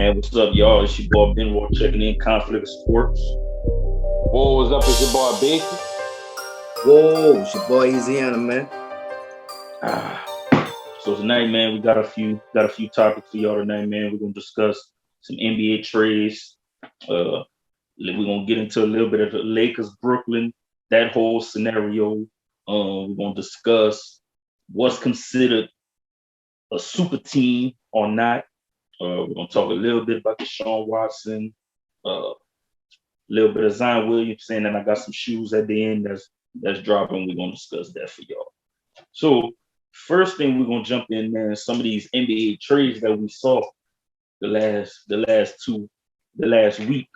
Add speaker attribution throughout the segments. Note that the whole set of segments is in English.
Speaker 1: man, what's up, y'all? It's your boy Benoit checking in. Conflict of Sports.
Speaker 2: Whoa, what's up? It's your boy Big.
Speaker 3: Whoa, it's your boy Eazyana, man.
Speaker 1: So tonight, man, we got a few topics for y'all tonight, man. We're gonna discuss some NBA trades. We're gonna get into a little bit of the Lakers, Brooklyn, that whole scenario. We're gonna discuss what's considered a super team or not. We're gonna talk a little bit about Deshaun Watson, a little bit of Zion Williamson, and I got some shoes at the end that's dropping. We're gonna discuss that for y'all. So first thing we're gonna jump in, man, some of these NBA trades that we saw the last week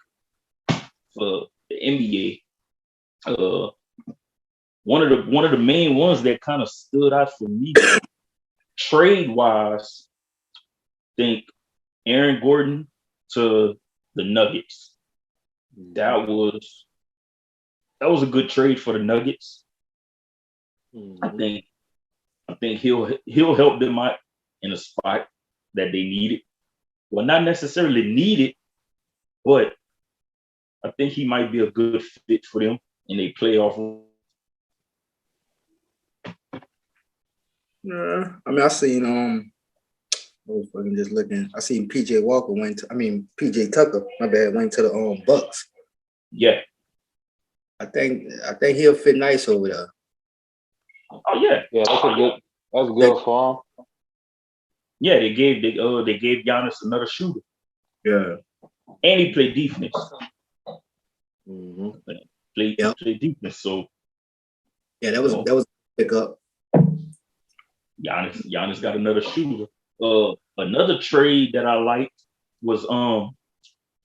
Speaker 1: for the NBA. One of the main ones that kind of stood out for me, trade wise, think Aaron Gordon to the Nuggets. That was a good trade for the Nuggets.
Speaker 2: Mm-hmm.
Speaker 1: I think he'll help them out in a spot that they needed. Well, not necessarily needed, but I think he might be a good fit for them in a playoff.
Speaker 3: Yeah, I mean, I seen I was fucking just looking. I seen PJ Tucker, my bad, went to the Bucks.
Speaker 1: Yeah.
Speaker 3: I think he'll fit nice over there.
Speaker 1: Oh yeah.
Speaker 2: Yeah, that's good for him.
Speaker 1: Yeah, they gave Giannis another shooter.
Speaker 3: Yeah.
Speaker 1: And he played defense.
Speaker 2: Mm-hmm.
Speaker 1: Played defense. So
Speaker 3: yeah, that was a pickup.
Speaker 1: Giannis got another shooter. Another trade that I liked was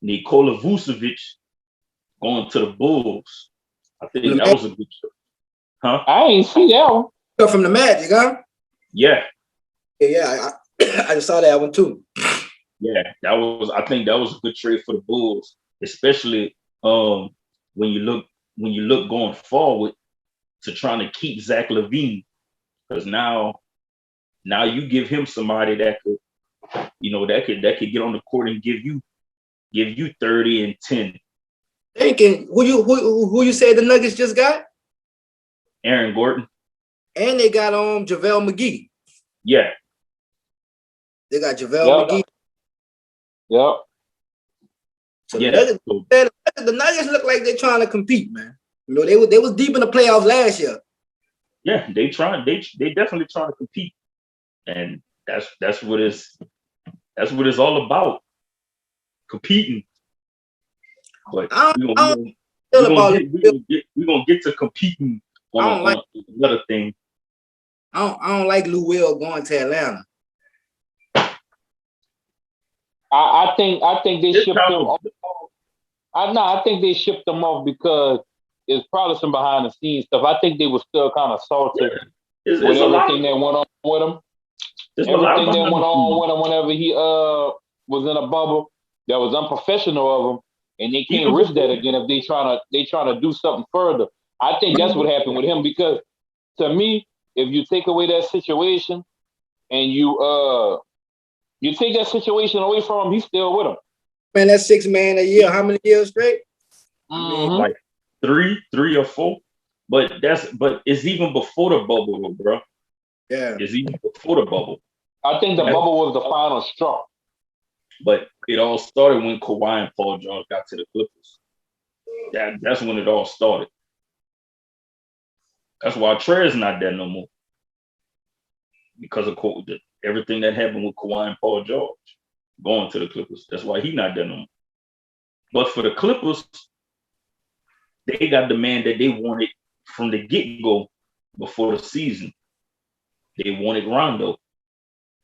Speaker 1: Nikola Vucevic going to the Bulls. I think that was a good trade. Huh?
Speaker 2: I ain't see that one.
Speaker 3: From the Magic, huh?
Speaker 1: Yeah.
Speaker 3: Yeah, I just saw that one too.
Speaker 1: Yeah, I think that was a good trade for the Bulls, especially when you look going forward to trying to keep Zach LaVine, because now you give him somebody that could get on the court and give you 30 and 10.
Speaker 3: Thinking who you say the Nuggets just got?
Speaker 1: Aaron Gordon.
Speaker 3: And they got JaVale McGee.
Speaker 1: Yeah.
Speaker 3: They got JaVale McGee.
Speaker 2: Yep.
Speaker 3: So the Nuggets look like they're trying to compete, man. You know, they was deep in the playoffs last year.
Speaker 1: Yeah, they definitely trying to compete. And that's what it's all about. Competing. But we're gonna get to competing on another thing.
Speaker 3: I don't like Lou Will going to Atlanta.
Speaker 2: I think they shipped him off. I think they shipped him off because it's probably some behind the scenes stuff. I think they were still kind of salty with everything that went on with him. Everything that went on with him whenever he was in a bubble that was unprofessional of him, and they can't risk that again if they trying to do something further. I think that's what happened with him, because to me, if you take away that situation and you take that situation away from him, he's still with him.
Speaker 3: Man, that's $6 million a year. How many years straight?
Speaker 2: Mm-hmm.
Speaker 1: Like three or four. But it's even before the bubble, bro.
Speaker 3: Yeah.
Speaker 1: It's even before the bubble.
Speaker 2: I think the bubble was the final straw.
Speaker 1: But it all started when Kawhi and Paul George got to the Clippers. That's when it all started. That's why Trey's not there no more. Because of everything that happened with Kawhi and Paul George going to the Clippers. That's why he's not there no more. But for the Clippers, they got the man that they wanted from the get-go before the season. They wanted Rondo.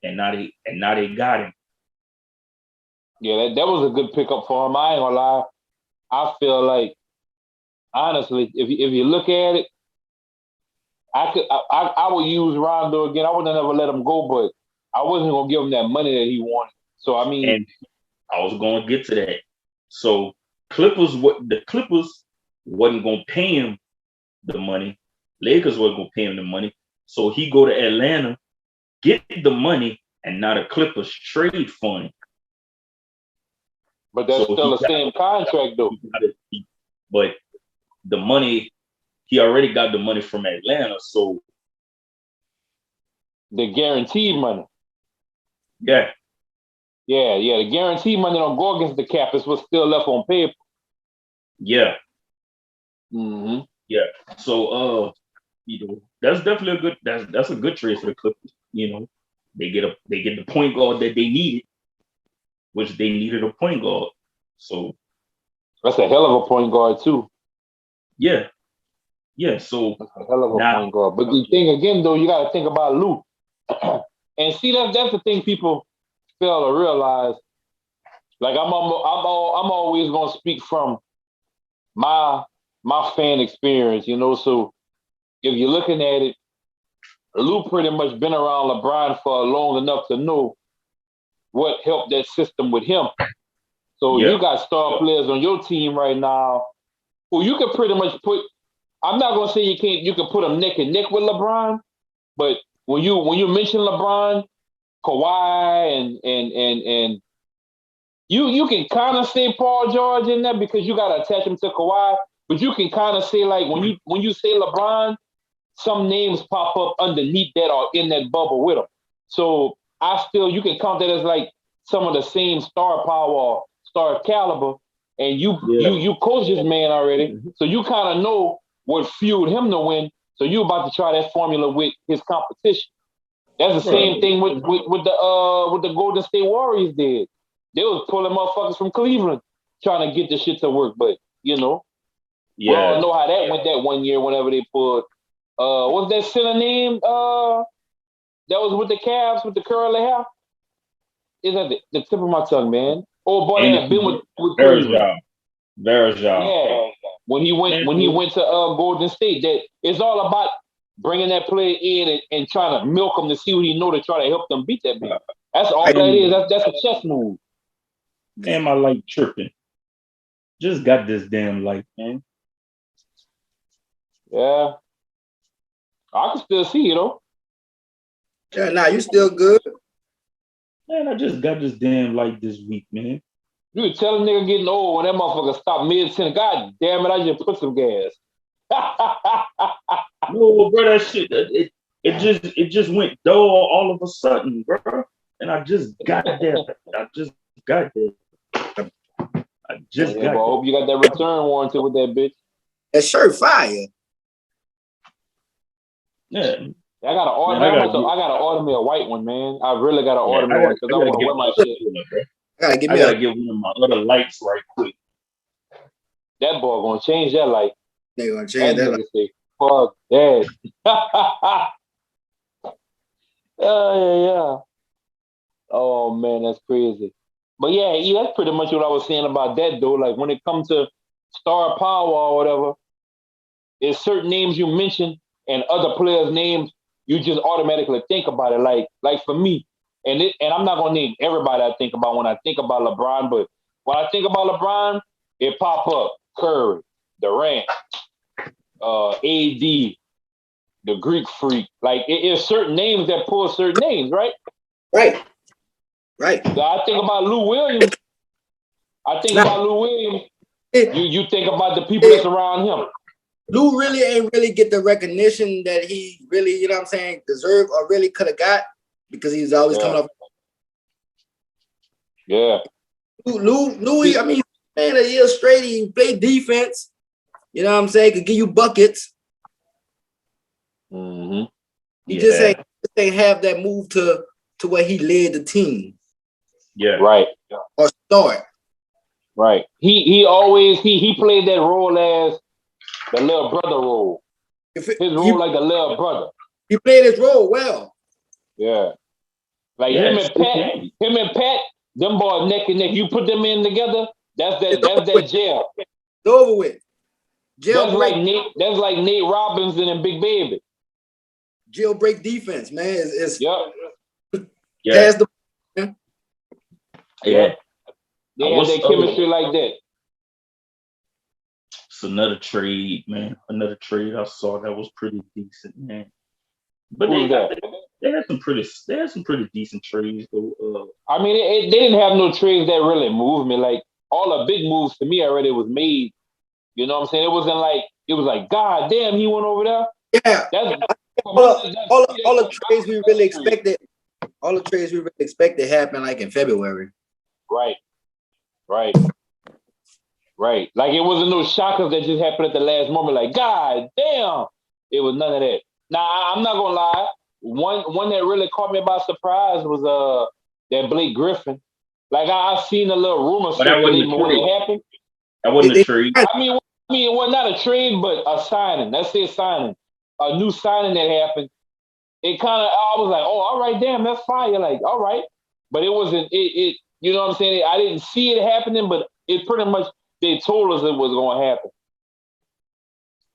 Speaker 1: And now they got him.
Speaker 2: Yeah, that was a good pickup for him. I ain't gonna lie. I feel like, honestly, if you look at it, I would use Rondo again. I would have never let him go, but I wasn't gonna give him that money that he wanted. So I mean,
Speaker 1: and I was gonna get to that. So the Clippers wasn't gonna pay him the money. Lakers wasn't gonna pay him the money. So he go to Atlanta, get the money, and now the Clippers trade for him.
Speaker 2: But that's still the same contract, though.
Speaker 1: But the money, he already got the money from Atlanta, so
Speaker 2: the guaranteed money.
Speaker 1: Yeah.
Speaker 2: The guaranteed money don't go against the cap. It's what's still left on paper.
Speaker 1: Yeah.
Speaker 2: Mm-hmm.
Speaker 1: Yeah. So that's definitely a good that's a good trade for the Clippers. They get the point guard that they needed, which they needed a point guard. So
Speaker 2: that's a hell of a point guard too.
Speaker 1: Yeah. Yeah. So
Speaker 2: that's a hell of a point guard. But the thing again though, you gotta think about Lou. And see that's the thing people fail to realize. Like I'm always gonna speak from my fan experience, So if you're looking at it, Lou pretty much been around LeBron for long enough to know what helped that system with him. So you got star players on your team right now who you can pretty much put. I'm not gonna say you can put them neck and neck with LeBron, but when you mention LeBron, Kawhi, and you can kind of say Paul George in there because you got to attach him to Kawhi, but you can kind of say like when you say LeBron, some names pop up underneath that or in that bubble with him. So you can count that as like some of the same star power, star caliber, and you coach this man already, so you kind of know what fueled him to win. So you about to try that formula with his competition. That's the same thing with the Golden State Warriors did. They was pulling motherfuckers from Cleveland trying to get the shit to work, but we all know how that went that one year whenever they pulled. What's that center name? That was with the Cavs with the curly hair. Is that the tip of my tongue, man? Oh boy, had been with Cleveland. Yeah, when he went to Golden State, that it's all about bringing that player in and trying to milk him to see what he know to try to help them beat that man. That's all that is. That's a chess move.
Speaker 1: Damn, my light tripping. Just got this damn light, man.
Speaker 2: Yeah. I can still see you, though.
Speaker 3: Yeah, nah, you still good.
Speaker 1: Man, I just got this damn light this week, man.
Speaker 2: You can tell a nigga getting old when that motherfucker stop mid-10. God damn it, I just put some gas.
Speaker 1: No, bro, that shit, it just went dull all of a sudden, bro. And I just got there. I hope
Speaker 2: you got that return warranty with that bitch.
Speaker 3: That shirt fire.
Speaker 1: Yeah.
Speaker 2: I gotta order me a white one, man. I really gotta order me one because I want to wear my shit.
Speaker 3: I gotta get
Speaker 1: one of my other lights right quick.
Speaker 2: That boy gonna change that light.
Speaker 3: They gonna change that light.
Speaker 2: Say, fuck that. Yeah. Oh man, that's crazy. But yeah, that's pretty much what I was saying about that though. Like when it comes to star power or whatever, there's certain names you mention and other players' names you just automatically think about it. Like for me, and I'm not gonna name everybody I think about when I think about LeBron, but when I think about LeBron, it pop up Curry, Durant, AD, the Greek Freak. Like it's certain names that pull certain names, right?
Speaker 3: Right.
Speaker 2: So I think about Lou Williams. You think about the people that's around him.
Speaker 3: Lou really ain't really get the recognition that he really, you know what I'm saying, deserved or really could have got because he was always coming up.
Speaker 2: Yeah.
Speaker 3: Louis, I mean, man, a year straight, he played defense. You know what I'm saying? Could give you buckets.
Speaker 2: Mm-hmm.
Speaker 3: He just ain't have that move to where he led the team.
Speaker 1: Yeah.
Speaker 2: Right.
Speaker 3: Or start.
Speaker 2: Right. He always played that role as the little brother role. His role like the little brother.
Speaker 3: He played his role well.
Speaker 2: Yeah. Like him and Pat, them boys neck and neck. You put them in together, that's that jail.
Speaker 3: It's over with. Jailbreak.
Speaker 2: That's like Nate Robinson and Big Baby.
Speaker 3: Jailbreak defense, man. It's
Speaker 1: yeah. Yeah.
Speaker 2: They had that chemistry like that.
Speaker 1: It's another trade, man. Another trade I saw that was pretty decent, man. But they had some pretty decent trades though.
Speaker 2: I mean, they didn't have no trades that really moved me. Like all the big moves to me already was made. You know what I'm saying? It was like, God damn, he went over there.
Speaker 3: Yeah. All the trades we really expected. All the trades we really expected happened like in February.
Speaker 2: Right. Like it wasn't no shockers that just happened at the last moment. Like, God damn, it was none of that. Now I'm not gonna lie. One that really caught me by surprise was that Blake Griffin. Like I seen a little rumor
Speaker 1: when it happened. That wasn't a trade.
Speaker 2: I mean, it was not a trade, but a signing. Let's say a signing, a new signing that happened. It kind of, I was like, oh, all right, damn, that's fire. Like, all right, but it wasn't. It you know what I'm saying? I didn't see it happening, but it pretty much they told us it was going to happen.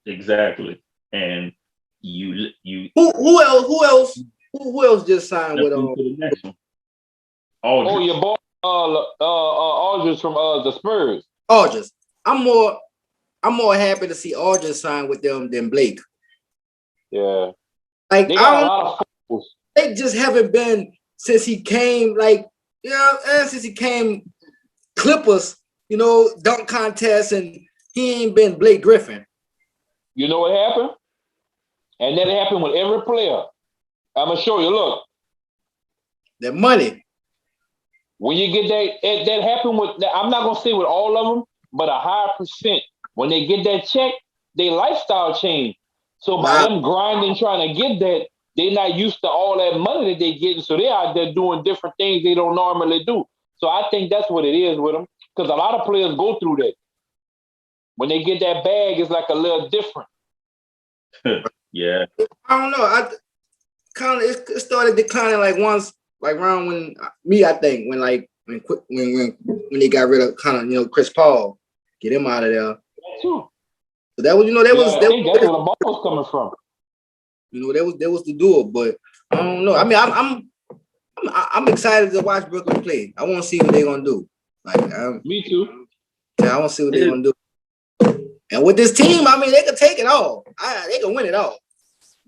Speaker 1: Exactly, and you
Speaker 3: who else just signed with
Speaker 1: the next one?
Speaker 2: Aldridge. Oh, your boy Aldridge from the Spurs.
Speaker 3: Aldridge. I'm more happy to see Aldridge sign with them than Blake.
Speaker 2: Yeah.
Speaker 3: Like they just haven't been since he came, like, you know, since he came Clippers, you know, dunk contest, and he ain't been Blake Griffin.
Speaker 2: You know what happened? And that happened with every player. I'm gonna show you. Look,
Speaker 3: the money.
Speaker 2: When you get that happened with. I'm not gonna say with all of them, but a higher percent. When they get that check, their lifestyle change. So by them grinding, trying to get that, they're not used to all that money that they getting. So they're out there doing different things they don't normally do. So I think that's what it is with them. Because a lot of players go through that. When they get that bag, it's like a little different.
Speaker 1: Yeah.
Speaker 3: I don't know. I kind of it started declining like once, like around when I think when they got rid of kind of, you know, Chris Paul, get him out of there.
Speaker 2: That too.
Speaker 3: So that was, you know,
Speaker 2: I think that's where the ball was coming from.
Speaker 3: You know, that was the duel, but I don't know. I mean, I'm excited to watch Brooklyn play. I want to see what they're gonna do. Like,
Speaker 2: me too.
Speaker 3: Yeah, I want to see what they're gonna do. And with this team, I mean, they can take it all. They can win it all.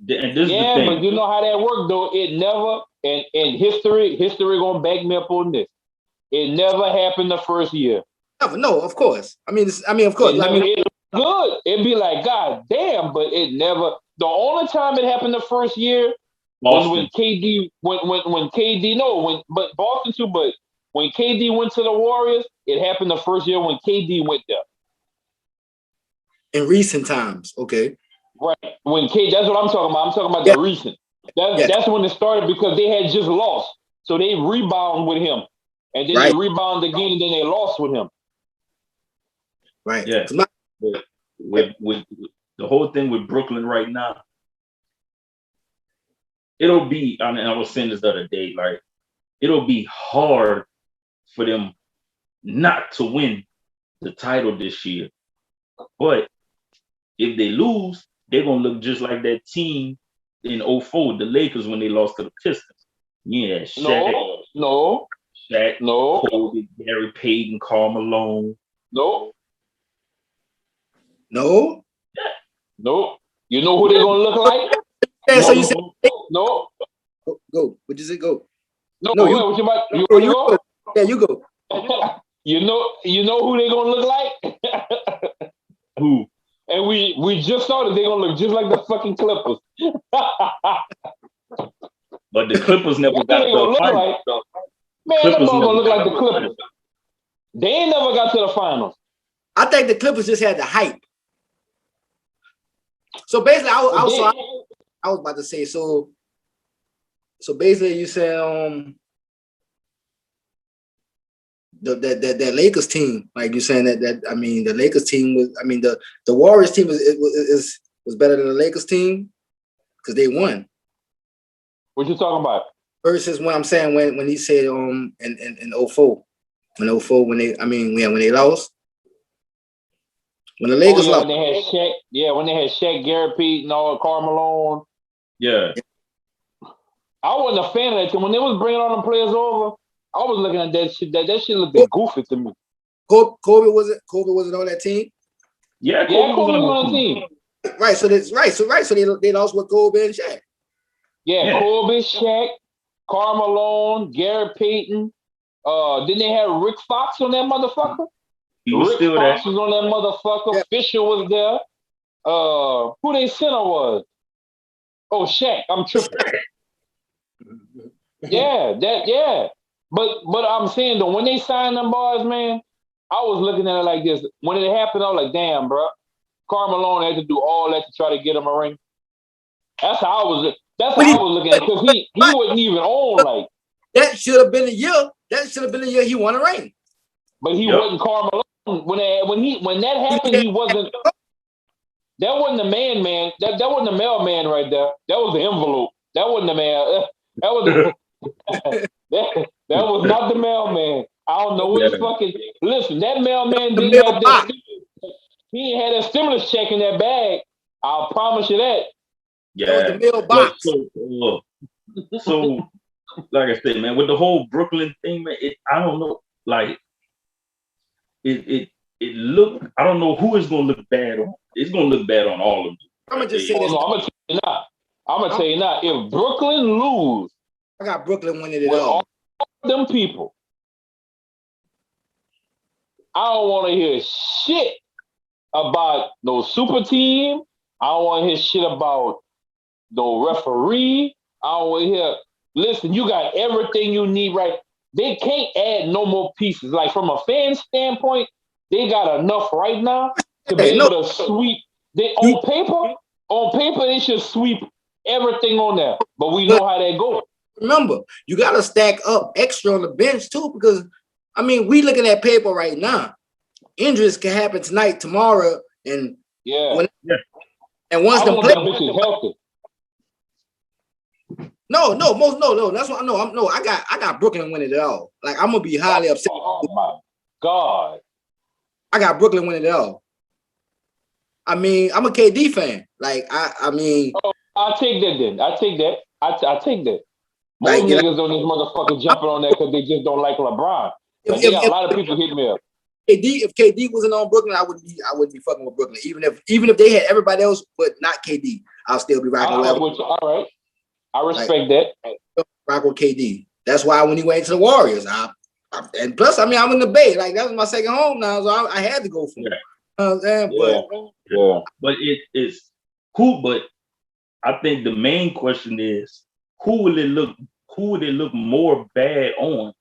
Speaker 1: And this is the thing.
Speaker 2: But you know how that worked though. It never, and history gonna back me up on this. It never happened the first year.
Speaker 3: No, of course. I mean, of course.
Speaker 2: It's good. It'd be like, God damn, but it never. The only time it happened the first year was when KD but Boston too. But when KD went to the Warriors, it happened the first year when KD went there.
Speaker 3: In recent times, okay.
Speaker 2: Right. When that's what I'm talking about. I'm talking about the recent. That's when it started because they had just lost. So they rebound with him. And then they rebound again, and then they lost with him.
Speaker 3: Right.
Speaker 1: Yeah. With the whole thing with Brooklyn right now, it'll be, I mean, I was saying this the other day, like, it'll be hard for them not to win the title this year. But if they lose, they're going to look just like that team in 2004, the Lakers, when they lost to the Pistons. Yeah, Shaq.
Speaker 2: No.
Speaker 1: Shaq, Kobe, Gary Payton, Karl Malone.
Speaker 2: No.
Speaker 3: No.
Speaker 2: You know who they're going to look like?
Speaker 3: Yeah, so you said
Speaker 2: no.
Speaker 3: Go. What did it go?
Speaker 2: No, you go?
Speaker 3: Yeah, you go.
Speaker 2: You know who they're going to look like?
Speaker 1: Who?
Speaker 2: And we just started. They're going to look just like the fucking Clippers.
Speaker 1: But the Clippers never got to the finals.
Speaker 2: Man, them all going to look like the Clippers. They ain't never got to the finals.
Speaker 3: I think the Clippers just had the hype. So basically, I was about to say, so basically you said that Lakers team, like you saying that I mean the Lakers team was, I mean the Warriors team was better than the Lakers team because they won.
Speaker 2: What you talking about?
Speaker 3: Versus when I'm saying when he said in 2004. When they lost. When the Lakers lost.
Speaker 2: When they had Shaq, Gary Payton, all Karl Malone.
Speaker 1: Yeah.
Speaker 2: I wasn't a fan of that. When they was bringing all them players over, I was looking at that shit. That shit looked goofy to me.
Speaker 3: Kobe wasn't on that team.
Speaker 2: Yeah, Kobe was on the team.
Speaker 3: Right. So they lost with Kobe and Shaq.
Speaker 2: Yeah, Kobe, Shaq, Karl Malone, Gary Payton. Didn't they have Rick Fox on that motherfucker?
Speaker 1: He was
Speaker 2: Rick
Speaker 1: still
Speaker 2: Fox
Speaker 1: there.
Speaker 2: was on that motherfucker.
Speaker 3: Yeah.
Speaker 2: Fisher was there. Who they center was? Oh, Shaq. I'm tripping. Yeah. But I'm saying though, when they signed them boys, man, I was looking at it like this. When it happened, I was like, damn, bro. Karl Malone had to do all that to try to get him a ring. That's how I was. That's how I was looking at it, because he wasn't even on like.
Speaker 3: That should have been a year. That should have been the year he won a ring.
Speaker 2: But he wasn't Karl Malone when that happened. He wasn't. That wasn't the man. That wasn't the mailman right there. That was the envelope. That wasn't the man. That was that was not the mailman. I don't know which fucking. Listen, that mailman didn't have that. He ain't had that stimulus check in that bag. I'll promise you that.
Speaker 1: Yeah,
Speaker 3: that was the mailbox.
Speaker 1: So, like I said, man, with the whole Brooklyn thing, man, I don't know. Like, it look. I don't know who is gonna look bad on. It's gonna look bad on all of them.
Speaker 3: I'm gonna just say this.
Speaker 2: I'm gonna tell you now. If Brooklyn lose,
Speaker 3: I got Brooklyn winning it
Speaker 2: with
Speaker 3: all.
Speaker 2: all them people, I don't want to hear shit about no super team. I don't want to hear shit about no referee. I don't want to hear. Listen, you got everything you need, right? They can't add no more pieces. Like from a fan standpoint, they got enough right now to be able to sweep. On paper, they should sweep everything on there. But we know how that goes.
Speaker 3: Remember, you got to stack up extra on the bench too, because I mean, we looking at paper right now. Injuries can happen tonight, tomorrow, and and once the play,
Speaker 2: bitch is healthy.
Speaker 3: No. That's what I know. I got Brooklyn winning it all. Like I'm gonna be highly upset.
Speaker 2: Oh my God!
Speaker 3: I got Brooklyn winning it all. I mean, I'm a KD fan. Like I mean,
Speaker 2: I'll take that then. I take that. Most
Speaker 3: like,
Speaker 2: niggas on this motherfucker jumping on that because they just don't like LeBron. But they got a lot of people hitting me up.
Speaker 3: If KD wasn't on Brooklyn, I wouldn't be fucking with Brooklyn. Even if they had everybody else but not KD, I'll still be rocking with.
Speaker 2: All right, I respect that.
Speaker 3: Rock with KD. That's why when he went to the Warriors, and plus, I mean, I'm in the Bay. Like that was my second home now, so I had to go for it.
Speaker 1: But it's cool. But I think the main question is who will it look more bad on,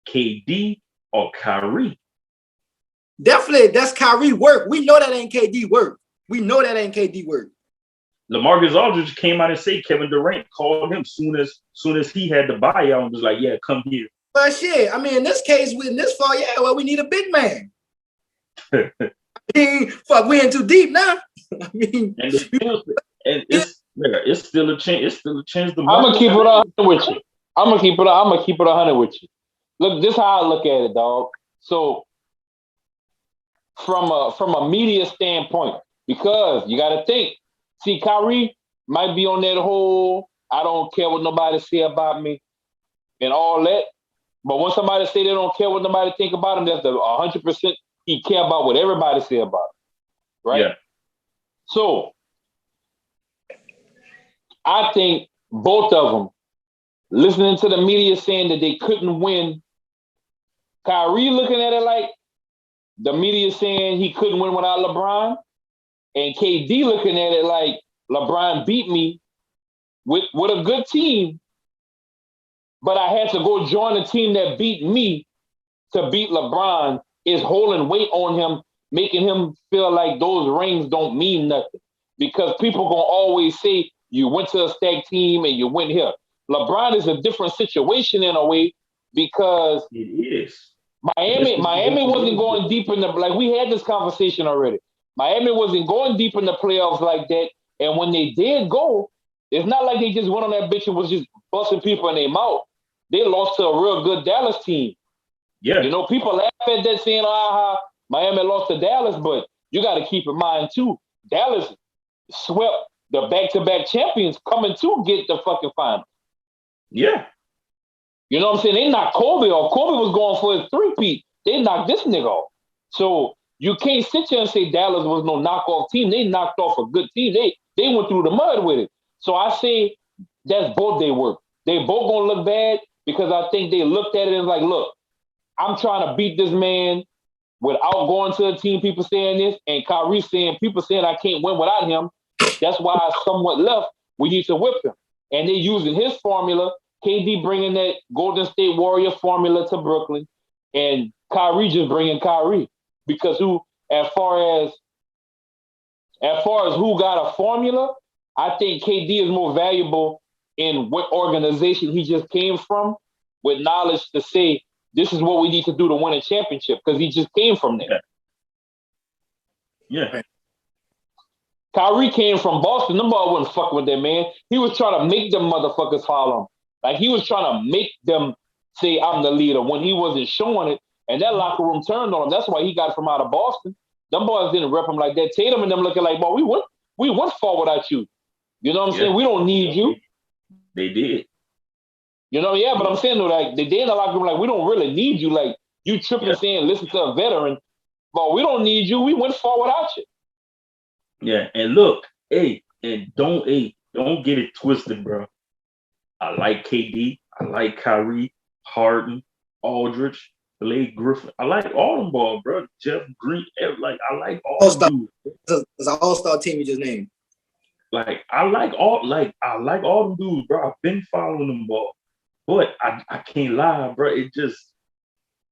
Speaker 1: KD or Kyrie?
Speaker 3: Definitely, that's Kyrie work. We know that ain't KD work.
Speaker 1: LaMarcus Aldridge came out and said Kevin Durant called him soon as he had the buyout and was like, "Yeah, come here."
Speaker 3: But shit, I mean, in this case, we need a big man. I mean, fuck, we in too deep now. I mean,
Speaker 1: it's still a chance. It's still a chance.
Speaker 2: I'm gonna keep it 100 with you. I'm gonna keep it 100 with you. Look, this is how I look at it, dog. So, from a media standpoint, because you got to think. See, Kyrie might be on that whole I don't care what nobody say about me and all that. But when somebody say they don't care what nobody think about him, that's the 100% he care about what everybody say about him, right?
Speaker 1: Yeah.
Speaker 2: So I think both of them, listening to the media saying that they couldn't win, Kyrie looking at it like the media saying he couldn't win without LeBron, and KD looking at it like LeBron beat me with a good team, but I had to go join a team that beat me to beat LeBron, is holding weight on him, making him feel like those rings don't mean nothing. Because people gonna always say you went to a stacked team and you went here. LeBron is a different situation in a way because
Speaker 1: it is.
Speaker 2: Miami wasn't going deep in the, like we had this conversation already. Miami wasn't going deep in the playoffs like that. And when they did go, it's not like they just went on that bitch and was just busting people in their mouth. They lost to a real good Dallas team.
Speaker 1: Yeah.
Speaker 2: You know, people laugh at that saying, Miami lost to Dallas, but you got to keep in mind, too, Dallas swept the back-to-back champions coming to get the fucking final.
Speaker 1: Yeah.
Speaker 2: You know what I'm saying? They knocked Kobe off. Kobe was going for his three-peat. They knocked this nigga off. So you can't sit here and say Dallas was no knockoff team. They knocked off a good team. They went through the mud with it. So I say that's both their work. They both gonna look bad because I think they looked at it and like, look, I'm trying to beat this man without going to a team, people saying this, and Kyrie saying, people saying I can't win without him. That's why I somewhat left. We need to whip him. And they using his formula, KD bringing that Golden State Warrior formula to Brooklyn, and Kyrie just bringing Kyrie. Because as far as who got a formula, I think KD is more valuable in what organization he just came from, with knowledge to say, this is what we need to do to win a championship, because he just came from there.
Speaker 1: Yeah.
Speaker 2: Kyrie came from Boston. Them boys wasn't fucking with that, man. He was trying to make them motherfuckers follow him. Like, he was trying to make them say, I'm the leader, when he wasn't showing it. And that locker room turned on him. That's why he got it from out of Boston. Them boys didn't rep him like that. Tatum and them looking like, boy, we went far without you. You know what I'm saying? We don't need you.
Speaker 1: They did.
Speaker 2: You know, yeah, but I'm saying, though, like, they in the locker room, like, we don't really need you. Like, you tripping saying, listen to a veteran. But we don't need you. We went far without you.
Speaker 1: Yeah, and look, don't get it twisted, bro. I like KD. I like Kyrie, Harden, Aldridge, Blake Griffin. I like all them balls, bro. Jeff Green. Like, I like all them dudes.
Speaker 3: It's an all-star team you just named.
Speaker 1: Like, I like all them dudes, bro. I've been following them balls. But I can't lie, bro. It just,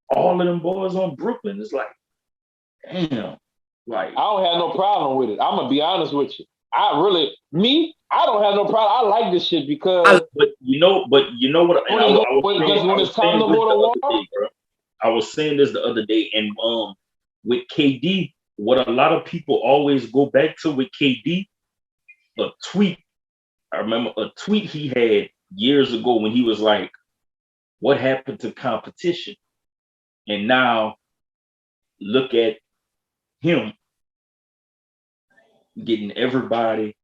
Speaker 1: all of them boys on Brooklyn is like, damn. Like,
Speaker 2: I don't have no problem with it. I'm gonna be honest with you. I don't have no problem. I like this shit because.
Speaker 1: But you know what?
Speaker 2: When it's time to go to war.
Speaker 1: I was saying this the other day, and with KD, what a lot of people always go back to with KD, a tweet. I remember a tweet he had years ago when he was like, "What happened to competition?" And now, look at him getting everybody.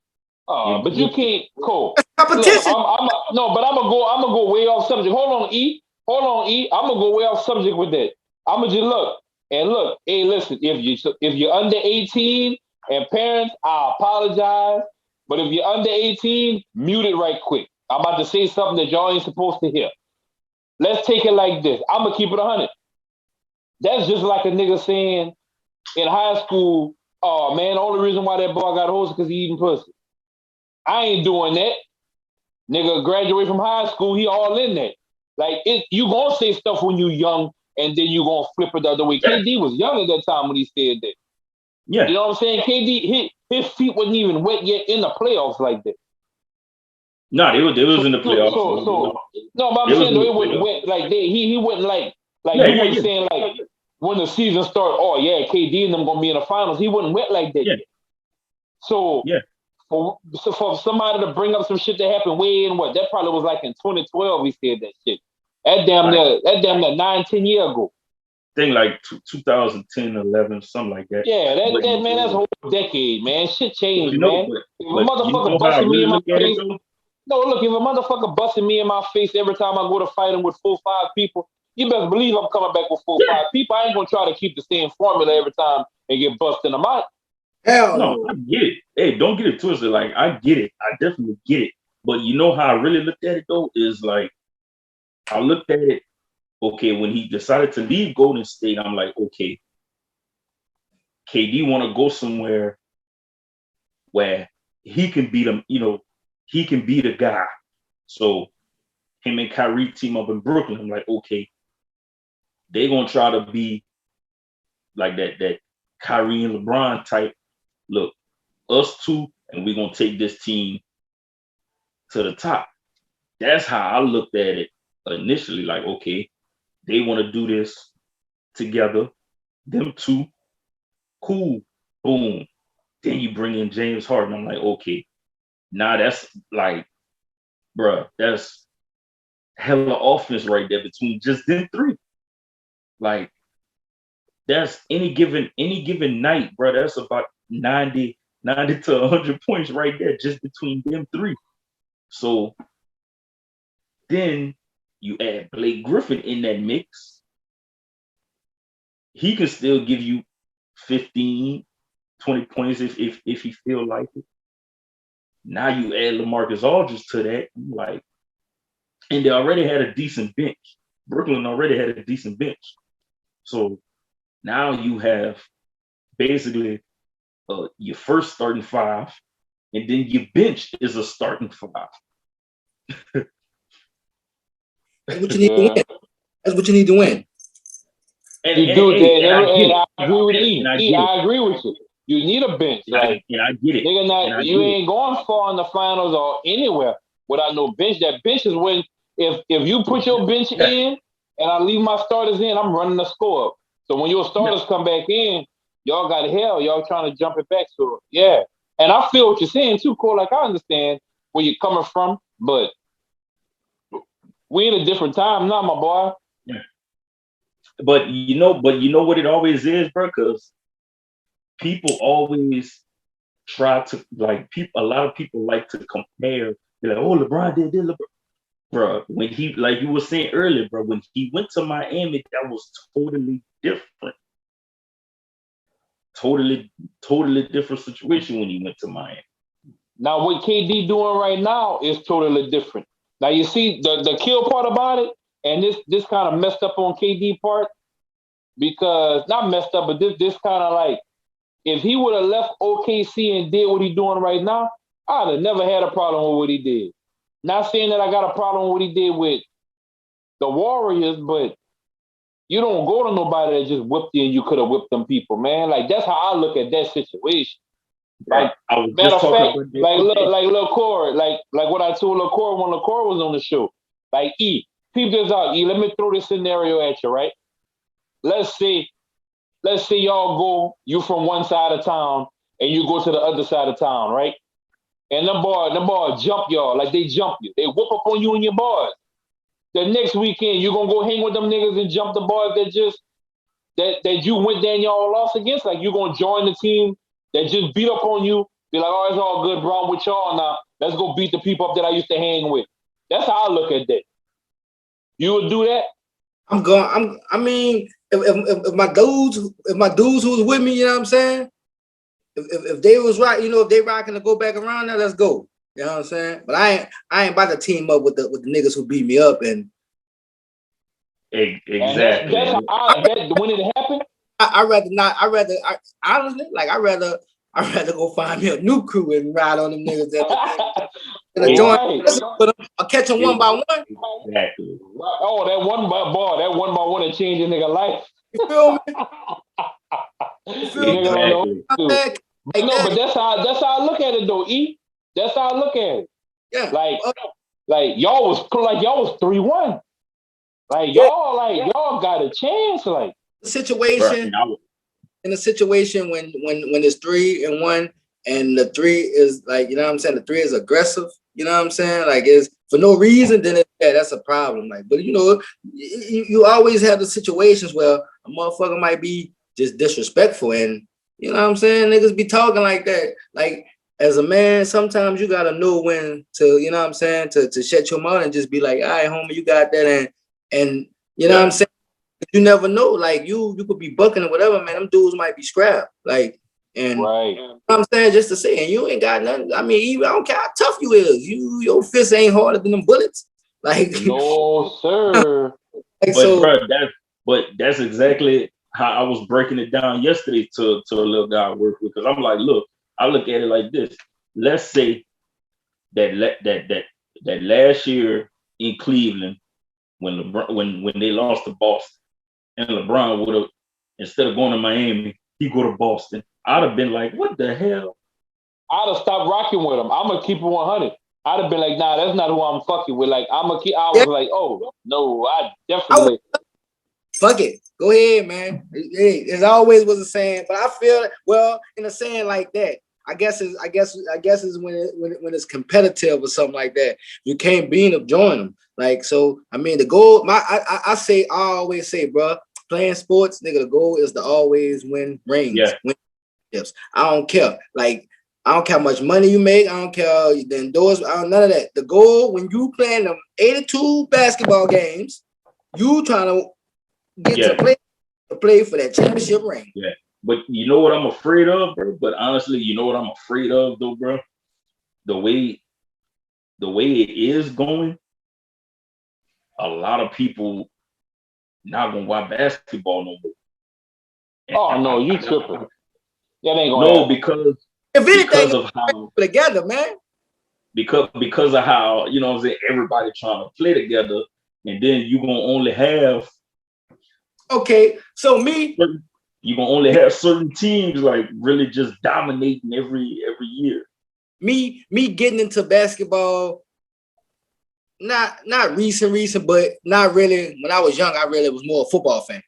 Speaker 2: But you can't. Cool.
Speaker 3: Competition.
Speaker 2: Look, but I'm gonna go way off subject. Hold on, E. I'm gonna go way off subject with that. I'm gonna just look. Hey, listen. If you're under 18 and parents, I apologize. But if you're under 18, mute it right quick. I'm about to say something that y'all ain't supposed to hear. Let's take it like this. I'm gonna keep it 100. That's just like a nigga saying in high school, oh man, the only reason why that boy got hoes is because he eating pussy. I ain't doing that. Nigga graduate from high school, he all in that. Like, you gonna say stuff when you young, and then you gonna flip it the other way. KD was young at that time when he said that.
Speaker 1: Yeah.
Speaker 2: You know what I'm saying? KD, his feet wasn't even wet yet in the playoffs like that.
Speaker 1: No, they was in the playoffs.
Speaker 2: No, but I'm saying though, it wasn't wet. Like, he wasn't like he wasn't saying like, when the season started, oh yeah, KD and them gonna be in the finals. He wasn't wet like that.
Speaker 1: Yeah.
Speaker 2: So for somebody to bring up some shit that happened way in that probably was like in 2012 he said that shit. That damn near 9-10 years ago.
Speaker 1: Thing like 2010, 11, something like that.
Speaker 2: Yeah, that man, that's a whole decade, man. Shit changed, man. If a motherfucker
Speaker 1: busting
Speaker 2: me in my face. No, look, if a motherfucker busting me in my face every time I go to fight him with 4-5 people, you best believe I'm coming back with 4-5 people. I ain't gonna try to keep the same formula every time and get busted in the mouth.
Speaker 3: Hell
Speaker 1: no, I get it. Hey, don't get it twisted. Like, I get it. I definitely get it. But you know how I really looked at it though is like, I looked at it. Okay, when he decided to leave Golden State, I'm like, okay, KD want to go somewhere where he can beat him. You know, he can be the guy. So him and Kyrie team up in Brooklyn. I'm like, okay, they're gonna try to be like that Kyrie and LeBron type. Look, us two, and we're gonna take this team to the top. That's how I looked at it initially. Like, okay, they want to do this together. Them two, cool, boom. Then you bring in James Harden. I'm like, okay, now that's like, bruh, that's hella offense right there between just them three. Like, that's any given night, bro. That's about 90 to 100 points right there just between them three. So then you add Blake Griffin in that mix. He can still give you 15, 20 points if he feel like it. Now you add LaMarcus Aldridge to that, like, and they already had a decent bench. Brooklyn already had a decent bench. So Now you have basically your first starting five, and then your bench is a starting five.
Speaker 3: That's what you need to win. That's what you need to win.
Speaker 2: And I agree with E. I agree with you. You need a bench.
Speaker 1: And I get it.
Speaker 2: Nigga, you ain't going far in the finals or anywhere without no bench. That bench is when if you put your bench in and I leave my starters in, I'm running the score up. So when your starters come back in, y'all got hell. Y'all trying to jump it back. So yeah. And I feel what you're saying too, Cole. Like I understand where you're coming from, but we in a different time now, my boy.
Speaker 1: Yeah. But you know what it always is, bro, because people always try to a lot of people like to compare. They're like, oh, LeBron did this, bro. When he, like you were saying earlier, bro, when he went to Miami, that was totally different. Totally different situation when he went to Miami.
Speaker 2: Now, what KD doing right now is totally different. Now, you see the kill part about it, and this kind of messed up on KD part, because not messed up, but this kind of like, if he would have left OKC and did what he's doing right now, I'd have never had a problem with what he did. Not saying that I got a problem with what he did with the Warriors, but you don't go to nobody that just whipped you and you could have whipped them people, man. Like, that's how I look at that situation. Like, matter of fact, like Lil Corey, like what I told Lil Corey when Lil Corey was on the show. Like, keep this out. Let me throw this scenario at you, right? Let's say y'all go, you from one side of town and you go to the other side of town, right? And them boys jump y'all, like they jump you. They whoop up on you and your boys. The next weekend, you gonna go hang with them niggas and jump the boys that you went there and y'all lost against? Like, you gonna join the team that just beat up on you, be like, oh, it's all good, bro, I'm with y'all now. Let's go beat the people up that I used to hang with. That's how I look at that. You would do that?
Speaker 3: I mean, if my dudes who was with me, you know what I'm saying? If they was right, you know, if they rocking to go back around there, let's go. You know what I'm saying? But I ain't about to team up with the niggas who beat me up and
Speaker 1: exactly.
Speaker 2: And that's when it happened.
Speaker 3: I'd rather go find me a new crew and ride on them niggas I'll catch them one by one.
Speaker 1: Exactly.
Speaker 2: Oh, that one by one that changed a nigga life.
Speaker 3: You feel me?
Speaker 2: Exactly. But that's how I look at it though, E. That's how I look at it.
Speaker 3: Yeah.
Speaker 2: Like y'all was 3-1. Like y'all got a chance. Like
Speaker 3: situation in a situation when it's 3-1 and the 3 is like, you know what I'm saying, the 3 is aggressive, you know what I'm saying, like it's for no reason, then that's a problem. Like, but you know, you always have the situations where a motherfucker might be just disrespectful, and you know what I'm saying, niggas be talking like that. Like, as a man, sometimes you gotta know when to, you know what I'm saying, to shut your mouth and just be like, all right, homie, you got that, and you know what I'm saying. You never know, like you could be bucking or whatever, man. Them dudes might be scrapped, like, and
Speaker 2: right.
Speaker 3: You know what I'm saying, just to say, and you ain't got nothing. I mean, I don't care how tough you is. Your fist ain't harder than them bullets. Like,
Speaker 2: no, sir.
Speaker 1: But that's exactly how I was breaking it down yesterday to a little guy I work with, because I'm like, look, I look at it like this. Let's say that last year in Cleveland, when they lost to Boston, and LeBron would have, instead of going to Miami, he go to Boston, I'd have been like, what the hell?
Speaker 2: I'd have stopped rocking with him. I'm gonna keep it 100. I'd have been like, nah, that's not who I'm fucking with. Like, I was like, oh no, I definitely
Speaker 3: fuck it. Go ahead, man. It always was a saying, but I feel well in a saying like that. I guess it's when it's competitive or something like that. You can't beat them, join them. Like, so I mean, the goal. I always say, bro, playing sports, nigga, the goal is to always win rings, win chips. I don't care. Like, I don't care how much money you make. I don't care the endorsement. None of that. The goal when you playing them 82 basketball games, you trying to get to play for that championship ring.
Speaker 1: Yeah. But you know what I'm afraid of, bro? But honestly, you know what I'm afraid of though, bro? The way it is going, a lot of people not gonna watch basketball no more.
Speaker 2: Oh no, you tripping? That ain't gonna
Speaker 1: no,
Speaker 2: happen.
Speaker 1: because
Speaker 3: if anything,
Speaker 1: because of how
Speaker 3: together, man.
Speaker 1: Because of how, you know what I'm saying, everybody trying to play together, and then you're gonna only have you're gonna only have certain teams like really just dominating every year.
Speaker 3: Me getting into basketball, not recent, but not really. When I was young, I really was more a football fan.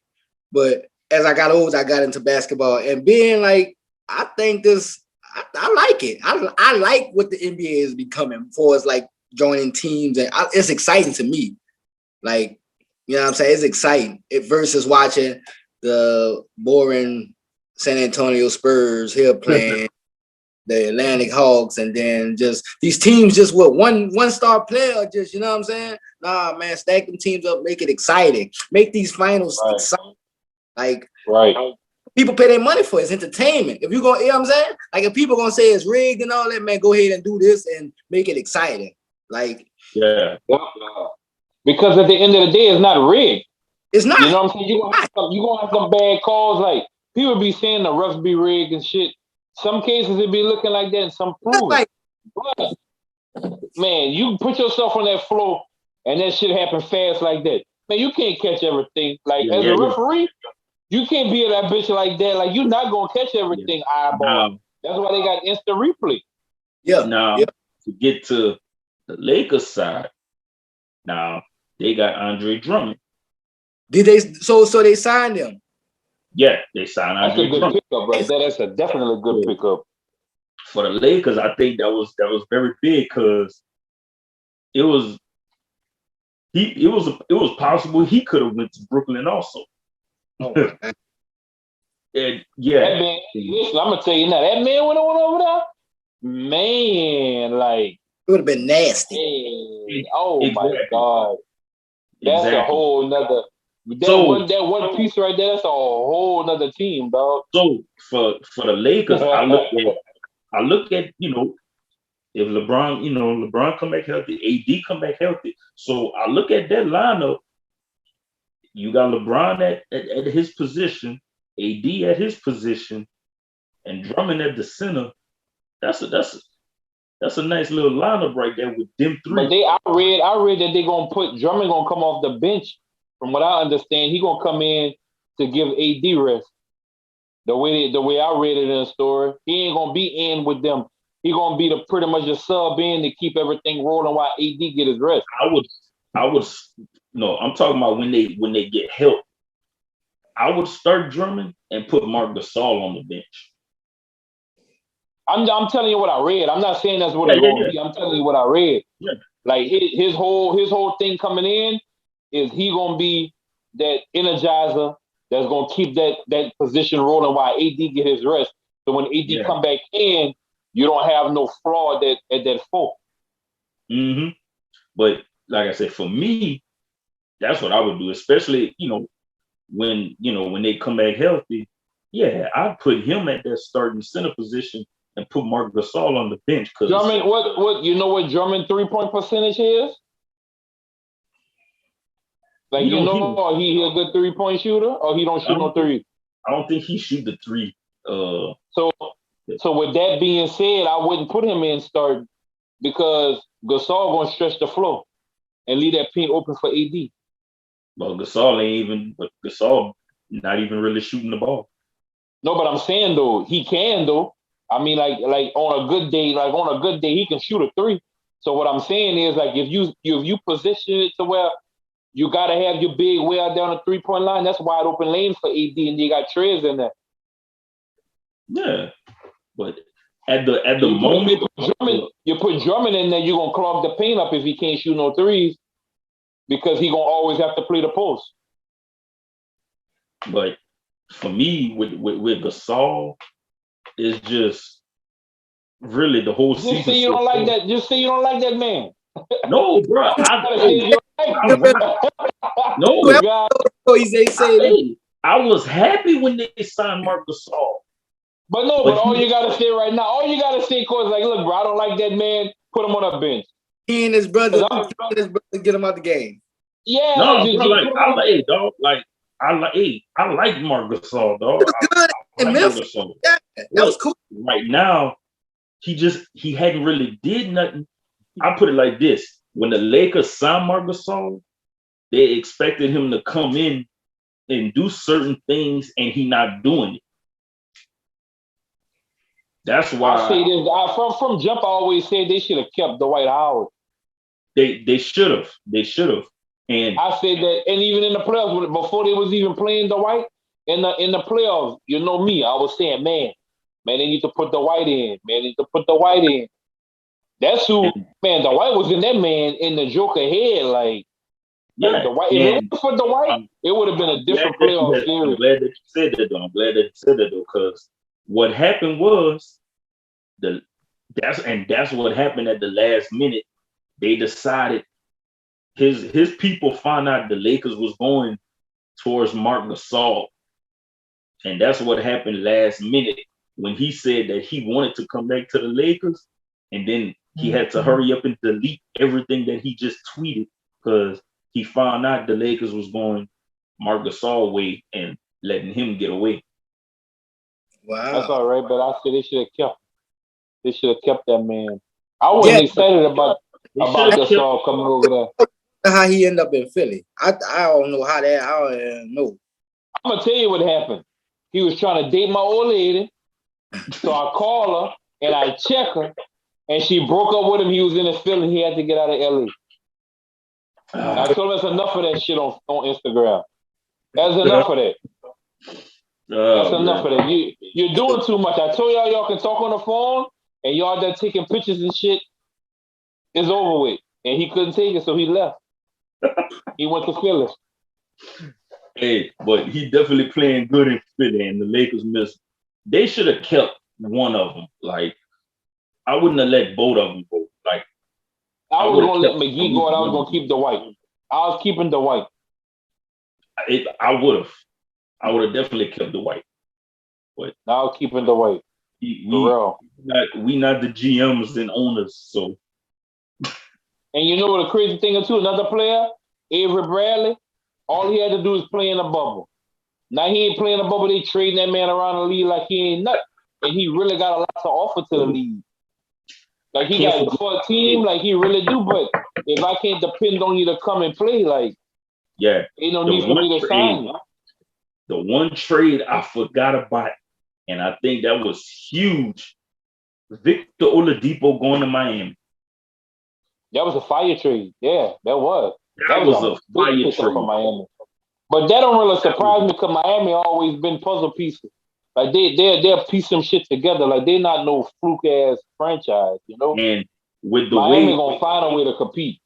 Speaker 3: But as I got older, I got into basketball, and being like, I think I like it. I like what the NBA is becoming for us, like joining teams, and it's exciting to me. Like, you know what I'm saying? It's exciting versus watching the boring San Antonio Spurs here playing the Atlantic Hawks, and then just these teams just with one star player, just, you know what I'm saying? Nah, man, stack them teams up, make it exciting, make these finals exciting. Like, people pay their money for it. It's entertainment. If you go, you know what I'm saying? Like, if people gonna say it's rigged and all that, man, go ahead and do this and make it exciting. Like,
Speaker 1: yeah.
Speaker 2: Because at the end of the day, it's not rigged.
Speaker 3: It's not.
Speaker 2: You know what I'm saying? You're gonna have some bad calls. Like, people be saying the refs be rigged and shit. Some cases it be looking like that, and some prove it. But, man, you put yourself on that floor and that shit happen fast like that. Man, you can't catch everything. Like, as a referee, you can't be at that bitch like that. Like, you're not gonna catch everything eyeball. That's why they got instant replay.
Speaker 3: Yeah.
Speaker 1: Now, to get to the Lakers side, now they got Andre Drummond.
Speaker 3: Did they? So they signed him.
Speaker 1: Yeah, they signed Andre Drummond.
Speaker 2: That's a good pickup right there. That's a definitely good pickup
Speaker 1: for the Lakers. I think that was very big because it was possible he could have went to Brooklyn also.
Speaker 2: And yeah, that man, listen, I'm gonna tell you now, that man went over there, man, like
Speaker 3: it would have been nasty.
Speaker 2: Man, my God, that's a whole nother. That one piece right there, that's a whole nother team, dog.
Speaker 1: So for the Lakers, I look at if LeBron come back healthy, AD come back healthy. So I look at that lineup. You got LeBron at his position, AD at his position, and Drummond at the center. That's a nice little lineup right there with them three.
Speaker 2: But I read that they're gonna put Drummond gonna come off the bench. From what I understand, he gonna come in to give AD rest. The way I read it in the story, he ain't gonna be in with them. He gonna be pretty much a sub in to keep everything rolling while AD get his rest.
Speaker 1: I'm talking about when they get help. I would start Drummond and put Marc Gasol on the bench.
Speaker 2: I'm telling you what I read. I'm not saying that's what it's gonna be. I'm telling you what I read.
Speaker 1: Yeah.
Speaker 2: Like his whole thing coming in is he gonna be that energizer that's gonna keep that position rolling while AD get his rest. So when AD come back in, you don't have no flaw at that 4.
Speaker 1: Mm-hmm. But like I said, for me, that's what I would do, especially when they come back healthy. Yeah, I'd put him at that starting center position and put Marc Gasol on the bench. Cause
Speaker 2: Drummond, what Drummond 3-point percentage is? Like, he a good 3-point shooter, or he don't shoot no 3?
Speaker 1: I don't think he shoot the 3.
Speaker 2: So with that being said, I wouldn't put him in start because Gasol gonna stretch the floor and leave that paint open for AD.
Speaker 1: Well, Gasol not even really shooting the ball.
Speaker 2: No, but I'm saying though, he can though. I mean, like on a good day, he can shoot a 3. So what I'm saying is, like, if you position it to where you gotta have your big way out down the 3-point line, that's wide open lanes for AD, and you got Trez in there.
Speaker 1: Yeah, but at the moment,
Speaker 2: you put Drummond in there, you're gonna clog the paint up if he can't shoot no 3s, because he gonna always have to play the post.
Speaker 1: But for me, with Gasol, it's just really the whole season.
Speaker 2: Just say you don't like that. Just say you don't like that man.
Speaker 1: No, bro. I was happy when they signed Marc Gasol.
Speaker 2: But all you gotta say right now, Coach, like, look, bro, I don't like that man. Put him on a bench.
Speaker 3: He and his brother get him out the game.
Speaker 2: Yeah.
Speaker 1: No, bro, I like Marc Gasol, dog.
Speaker 3: In Memphis. Yeah, that was cool.
Speaker 1: Right now, he hadn't really did nothing. I put it like this: when the Lakers signed Marc Gasol, they expected him to come in and do certain things, and he not doing it. That's why
Speaker 2: I say this. From jump, I always said they should have kept Dwight Howard.
Speaker 1: They should have. They should have. And
Speaker 2: I said that, and even in the playoffs, before they was even playing Dwight in the playoffs, you know me, I was saying, man, they need to put Dwight in. Man, they need to put Dwight in. That's who, man. Dwight was in that man in the Joker head, like.
Speaker 1: Yeah,
Speaker 2: Dwight, if it was for Dwight, it would have been a different playoff series.
Speaker 1: I'm glad that you said that, though. I'm glad that you said that, though, because what happened was that's what happened at the last minute. They decided his people found out the Lakers was going towards Marc Gasol, and that's what happened last minute when he said that he wanted to come back to the Lakers, and then he had to hurry up and delete everything that he just tweeted because he found out the Lakers was going Marc Gasol way and letting him get away.
Speaker 3: Wow,
Speaker 2: that's all right, but I said they should have kept. They should have kept that man. I wasn't excited about Gasol coming over there.
Speaker 3: How he ended up in Philly? I don't know how that. I don't know.
Speaker 2: I'm gonna tell you what happened. He was trying to date my old lady, so I call her and I check her, and she broke up with him. He was in his feelings. He had to get out of LA. I told him that's enough of that shit on Instagram. That's enough of that. That's enough of that. You're doing too much. I told y'all can talk on the phone, and y'all there taking pictures and shit. It's over with. And he couldn't take it, so he left. He went to Philly.
Speaker 1: Hey, but he definitely playing good in Philly, and the Lakers missed. They should have kept one of them. Like, I wouldn't have let both of them go. Like,
Speaker 2: I was going to let McGee go, and I was going to keep Dwight. I was keeping Dwight.
Speaker 1: I would have. I would have definitely kept Dwight. But
Speaker 2: I was keeping Dwight.
Speaker 1: We not the GMs and owners, so.
Speaker 2: And you know what the crazy thing is too? Another player, Avery Bradley, all he had to do is play in the bubble. Now he ain't playing the bubble. They trading that man around the league like he ain't nothing. And he really got a lot to offer to the league. Like he got for a team, like he really do. But if I can't depend on you to come and play, like
Speaker 1: ain't
Speaker 2: no need for me to sign you.
Speaker 1: The one trade I forgot about, and I think that was huge. Victor Oladipo going to Miami.
Speaker 2: That was a fire trade. Yeah, that was.
Speaker 1: That was a fire trade
Speaker 2: for Miami. But that don't really surprise me because Miami always been puzzle pieces. Like they'll piece some shit together. Like they're not no fluke ass franchise, you know.
Speaker 1: And with the
Speaker 2: Miami gonna find a way to compete.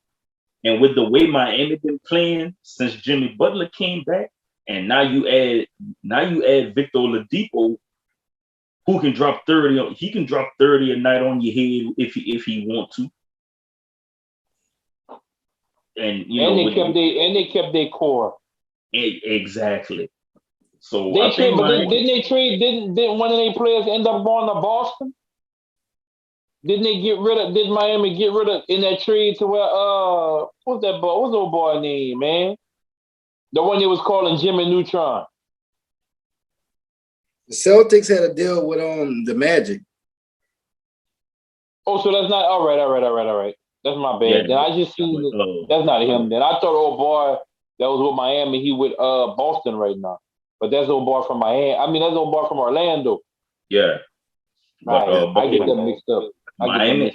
Speaker 1: And with the way Miami been playing since Jimmy Butler came back, and now you add Victor Oladipo, who can drop 30. He can drop 30 a night on your head if he want to. And
Speaker 2: they kept their core.
Speaker 1: Exactly. So
Speaker 2: didn't they trade? Didn't one of their players end up going to Boston? Did Miami get rid of in that trade to where what's that boy? What's the old boy name, man? The one they was calling Jimmy Neutron.
Speaker 3: The Celtics had a deal with the Magic.
Speaker 2: Oh, so that's not all right. That's my bad.
Speaker 1: Yeah,
Speaker 2: then I just seen that's not him. Then I thought old boy that was with Miami. He with Boston right now, but that's old boy from Miami. I mean, that's old boy from Orlando.
Speaker 1: Yeah,
Speaker 2: but I get them mixed up.
Speaker 1: Miami,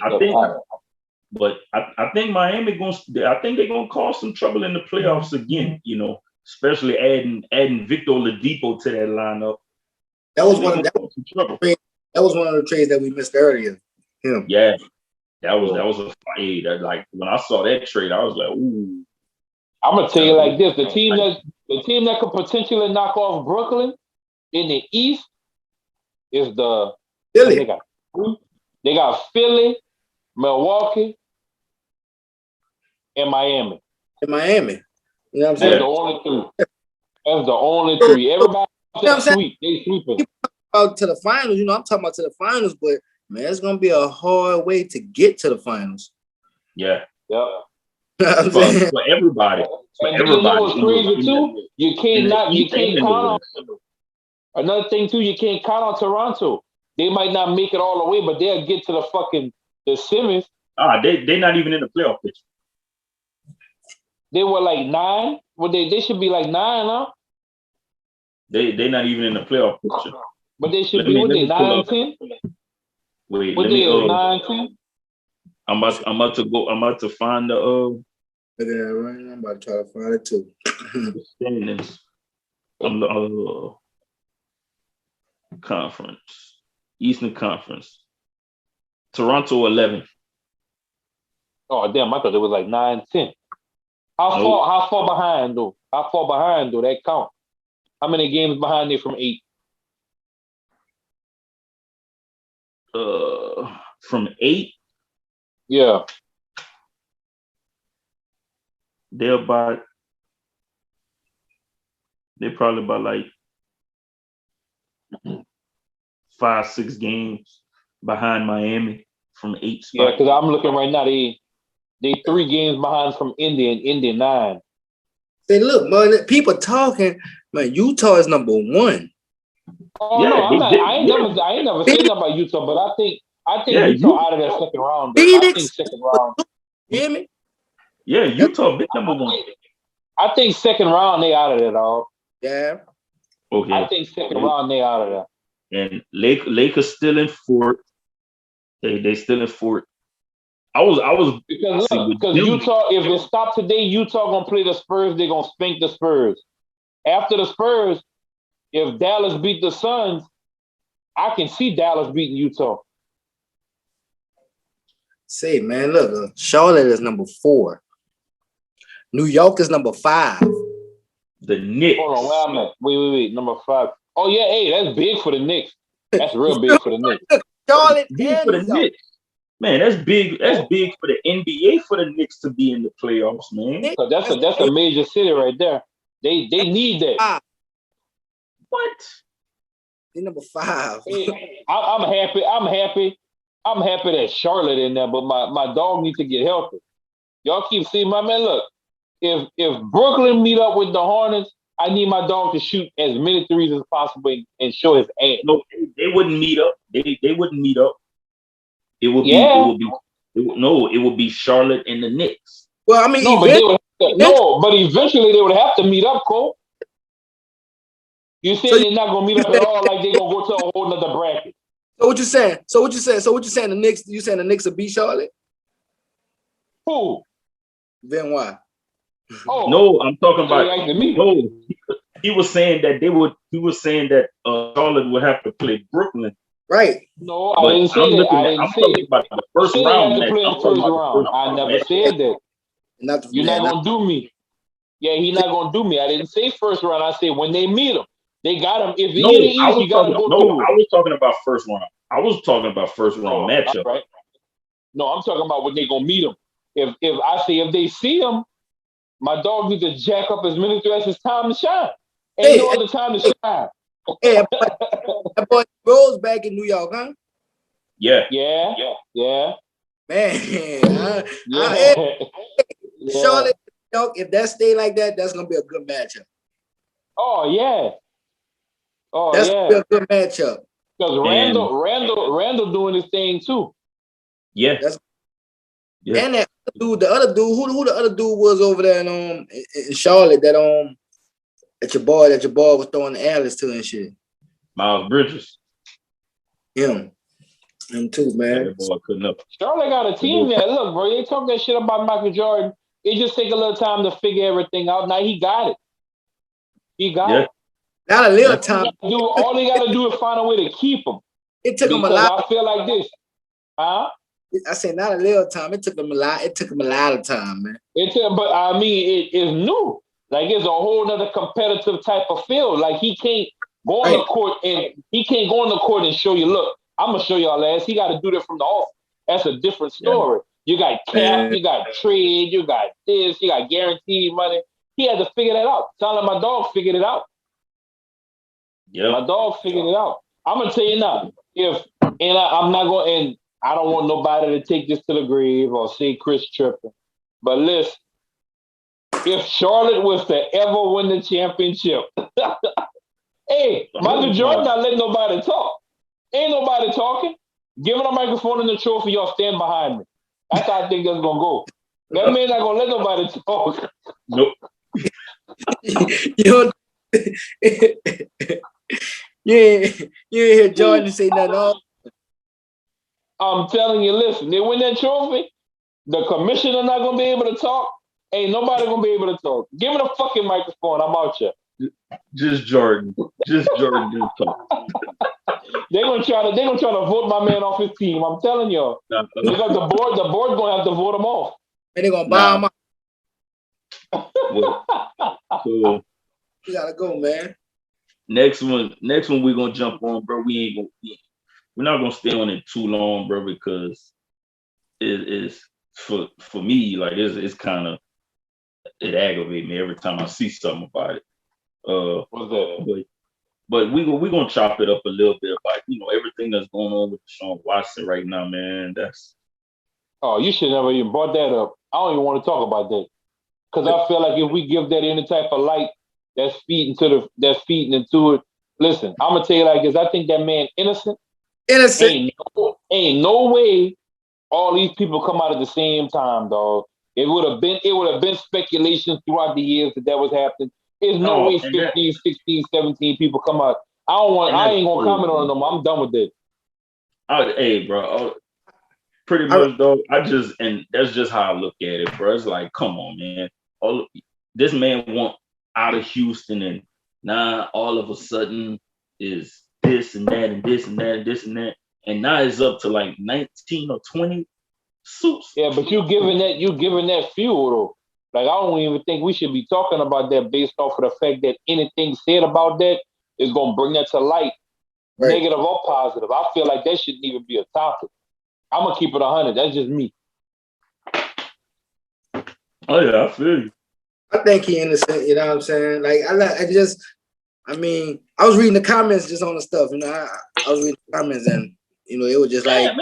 Speaker 1: but I think Miami I think they're gonna cause some trouble in the playoffs again. You know, especially adding Victor Oladipo to that lineup.
Speaker 3: That was one of the trades that we missed earlier. Him.
Speaker 1: Yeah. That was a fight. Like when I saw that trade, I was like, "Ooh."
Speaker 2: I'm gonna tell you like this: the team that could potentially knock off Brooklyn in the East is the
Speaker 3: Philly.
Speaker 2: They got Philly, Milwaukee, and Miami.
Speaker 3: You know what I'm saying?
Speaker 2: That's the only three. That's the only three. Everybody sweep. They sweeping.
Speaker 3: Out to the finals, I'm talking about to the finals, but man, it's gonna be a hard way to get to the finals.
Speaker 1: Yeah.
Speaker 2: Yeah.
Speaker 1: For everybody.
Speaker 2: And then you know what's crazy too? You can't count on. Another thing too, you can't count on Toronto. They might not make it all the way, but they'll get to the semis.
Speaker 1: They're not even in the playoff picture.
Speaker 2: They were like 9. Well, they should be like 9, huh?
Speaker 1: They're not even in the playoff picture.
Speaker 2: But they should be, what they, 9, 10?
Speaker 1: Wait,
Speaker 2: what
Speaker 1: let me
Speaker 2: 9, 10?
Speaker 1: I'm about to find the
Speaker 3: Look at that right now. I'm about to try to find it too.
Speaker 1: the standings. Conference. Eastern Conference. Toronto 11.
Speaker 2: Oh damn, I thought it was like 9, 10. How far behind though? How far behind though? That count. How many games behind they from 8?
Speaker 1: From 8?
Speaker 2: Yeah.
Speaker 1: They're probably about like 5, 6 games behind Miami from 8 spots.
Speaker 2: Yeah, because I'm looking right now. They 3 games behind from Indy, and Indy 9.
Speaker 3: Say, look, man, people talking. Man, Utah is number 1.
Speaker 2: Oh yeah, no, I ain't never said nothing about Utah, but I think Utah out of that second round. I think second round.
Speaker 3: You hear me?
Speaker 1: Yeah, Utah big number 1.
Speaker 2: I think second round they out of there, dog.
Speaker 3: Yeah.
Speaker 1: Okay.
Speaker 2: I think second round they out of
Speaker 1: there. And Lakers still in 4th. They still in 4th. I was
Speaker 2: because Utah, if it stopped today, Utah gonna play the Spurs. They're gonna spank the Spurs. After the Spurs, if Dallas beat the Suns, I can see Dallas beating Utah.
Speaker 3: Say, man, look, Charlotte is number 4. New York is number 5.
Speaker 1: The Knicks.
Speaker 2: Hold on, where I'm at? Wait, number 5. Oh yeah, hey, that's big for the Knicks. That's real big for the Knicks.
Speaker 3: Charlotte
Speaker 1: big for the Knicks. Man, that's big. That's big for the NBA for the Knicks to be in the playoffs, man.
Speaker 2: So that's a major city right there. They need that.
Speaker 1: What?
Speaker 3: They're number 5.
Speaker 2: Hey, I'm happy that Charlotte in there, but my dog needs to get healthy. Y'all keep seeing my man. Look, if Brooklyn meet up with the Hornets, I need my dog to shoot as many threes as possible and show his ass.
Speaker 1: No, they wouldn't meet up. They wouldn't meet up. It would be Charlotte and the Knicks.
Speaker 3: Well, I mean,
Speaker 2: but eventually they would have to meet up, Cole. You say they're not gonna meet up at all, like they're gonna go to a whole nother bracket.
Speaker 3: So what you saying? The Knicks? You saying the Knicks will beat Charlotte?
Speaker 2: Who?
Speaker 3: Then why?
Speaker 1: Oh, no, I'm talking about. No, he was saying that He was saying that Charlotte would have to play Brooklyn.
Speaker 3: Right.
Speaker 2: No, I didn't say that. I'm talking
Speaker 1: about the first round.
Speaker 2: I never said that. You're not gonna do me. Yeah, he's not gonna do me. I didn't say first round. I said when they meet him, they got him. If you're in the East, you gotta go through.
Speaker 1: I was talking about first round. I was talking about first round matchup.
Speaker 2: Right. No, I'm talking about when they gonna meet him. If they see him, my dog needs to jack up as many threats as time to shine. Ain't no other time to shine.
Speaker 3: Hey, that boy Rose back in New York, huh?
Speaker 1: Yeah.
Speaker 3: Man, Charlotte, New York, if that stay like that, that's gonna be a good matchup.
Speaker 2: Oh yeah.
Speaker 3: That's gonna be a good matchup.
Speaker 2: Because Randall doing his thing too.
Speaker 1: Yeah.
Speaker 3: And that dude, the other dude, who the other dude was over there in Charlotte that your boy was throwing the Alice to and shit.
Speaker 1: Miles Bridges.
Speaker 3: Him too, man.
Speaker 1: That boy couldn't up.
Speaker 2: Charlotte got a team there. Look, bro, they talk that shit about Michael Jordan. It just take a little time to figure everything out. Now he got it. It.
Speaker 3: Not a little time.
Speaker 2: All they gotta do is find a way to keep him.
Speaker 3: It took him a lot.
Speaker 2: I feel like this. Huh?
Speaker 3: I say not a little time. It took him a lot. It took him a lot of time, man.
Speaker 2: But I mean, it is new. Like it's a whole nother competitive type of field. Like he can't go on the court and show you. Look, I'm gonna show y'all ass. He got to do that from the off. That's a different story. Yeah. You got cap, you got trade, you got this, you got guaranteed money. He had to figure that out. Sound like my dog figured it out.
Speaker 1: Yeah,
Speaker 2: my dog figured it out. I'm gonna tell you now. I'm not going, and I don't want nobody to take this to the grave or say Chris tripping. But listen, if Charlotte was to ever win the championship. Hey, Michael Jordan not letting nobody talk. Ain't nobody talking. Give him a microphone and the trophy, y'all stand behind me. That's how I think that's gonna go. That man not gonna let nobody talk.
Speaker 1: Nope.
Speaker 3: You ain't hear Jordan say nothing.
Speaker 2: I'm telling you, listen, they win that trophy, the commissioner not gonna be able to talk. Ain't nobody gonna be able to talk. Give me the fucking microphone. I'm out here.
Speaker 1: Just Jordan. Just Jordan just talk.
Speaker 2: They're gonna try to vote my man off his team. I'm telling y'all. Because the board's gonna have to vote him off.
Speaker 3: And they're gonna buy him out.
Speaker 1: So,
Speaker 3: you gotta go, man.
Speaker 1: Next one we're gonna jump on, bro. We're not gonna stay on it too long, bro, because it is for me, like it's kind of, it aggravates me every time I see something about it.
Speaker 2: What's that?
Speaker 1: But we're gonna chop it up a little bit about, everything that's going on with Deshaun Watson right now, man.
Speaker 2: You should never even brought that up. I don't even want to talk about that. Because I feel like if we give that any type of light, that's feeding into it. Listen, I'm gonna tell you like this. I think that man innocent. Ain't no way all these people come out at the same time, dog. It would have been speculation throughout the years that was happening. There's no way 15, 16, 17 people come out. I ain't gonna comment on it no more. I'm done with it.
Speaker 1: Hey, bro. Pretty much, though. And that's just how I look at it, bro. It's like, come on, man. This man want out of Houston, and now all of a sudden is this and that and this and that and this and that, and now it's up to like 19 or 20 suits.
Speaker 2: Yeah, but you giving that fuel though. Like, I don't even think we should be talking about that based off of the fact that anything said about that is gonna bring that to light, right, negative or positive. I feel like that shouldn't even be a topic. I'm gonna keep it 100. That's just me.
Speaker 1: Oh yeah, I feel you.
Speaker 3: I think he innocent. You know what I'm saying? Like I was reading the comments just on the stuff. I was reading the comments, and it was just like,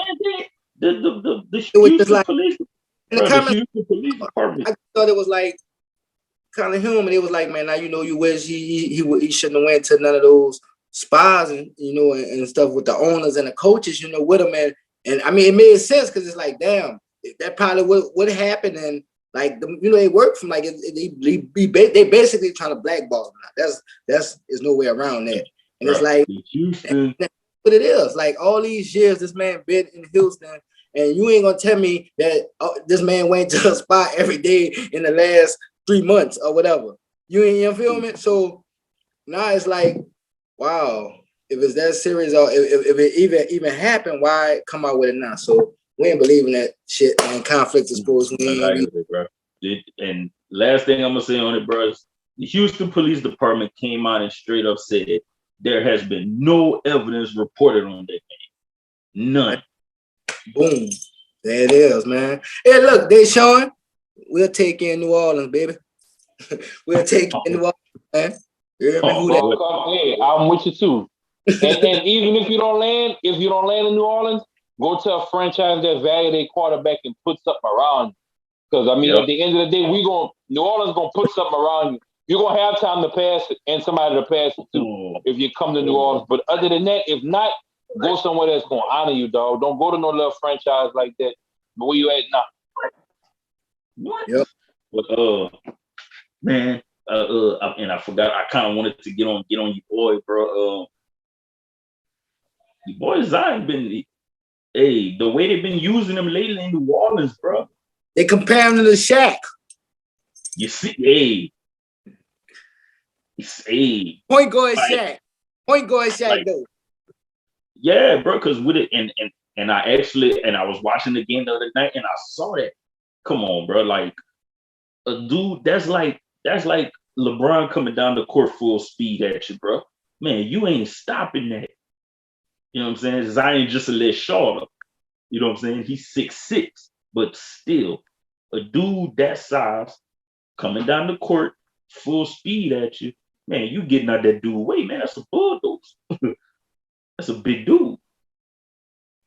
Speaker 1: the Houston police.
Speaker 3: In the comments, I thought it was like kind of him, and it was like, man, now you wish he shouldn't have went to none of those spas and and stuff with the owners and the coaches, with him, and I mean it made sense because it's like, damn, that probably would happen, and like they work from like they basically trying to blackball him. There's no way around that, and it's like Houston. That's what it is. Like all these years, this man been in Houston. And you ain't gonna tell me that this man went to a spot every day in the last 3 months or whatever. You feel me? So now it's like, wow, if it's that serious or if it even happened, why come out with it now? So we ain't believing that shit and conflict of sports.
Speaker 1: And last thing I'm gonna say on it, bro, is the Houston Police Department came out and straight up said there has been no evidence reported on that man. None.
Speaker 3: Boom. There it is, man. Hey, look, Deshaun, we'll take in New Orleans, baby. We'll take in New Orleans, man.
Speaker 2: Hey, I'm with you too. And even if you don't land in New Orleans, go to a franchise that value their quarterback and put something around you. Because at the end of the day, New Orleans gonna put something around you. You're gonna have time to pass it and somebody to pass it to if you come to New Orleans. But other than that, if not, go somewhere that's gonna honor you, dog. Don't go to no little franchise like that. But where you at now?
Speaker 1: What? Yep. But man, and I forgot. I kind of wanted to get on your boy, bro. Your boy Zion been, the way they've been using him lately in New Orleans, bro.
Speaker 3: They compare him to the Shaq.
Speaker 1: You see,
Speaker 3: point guard Shaq. Point guard Shaq, though.
Speaker 1: Yeah, bro, because with it, and I was watching the game the other night and I saw that. Come on, bro. Like a dude that's like LeBron coming down the court full speed at you, bro. Man, you ain't stopping that. You know what I'm saying? Zion just a little shorter. You know what I'm saying? He's 6'6", but still a dude that size coming down the court full speed at you. Man, you getting out that dude way, man. That's a bulldozer. That's a big dude.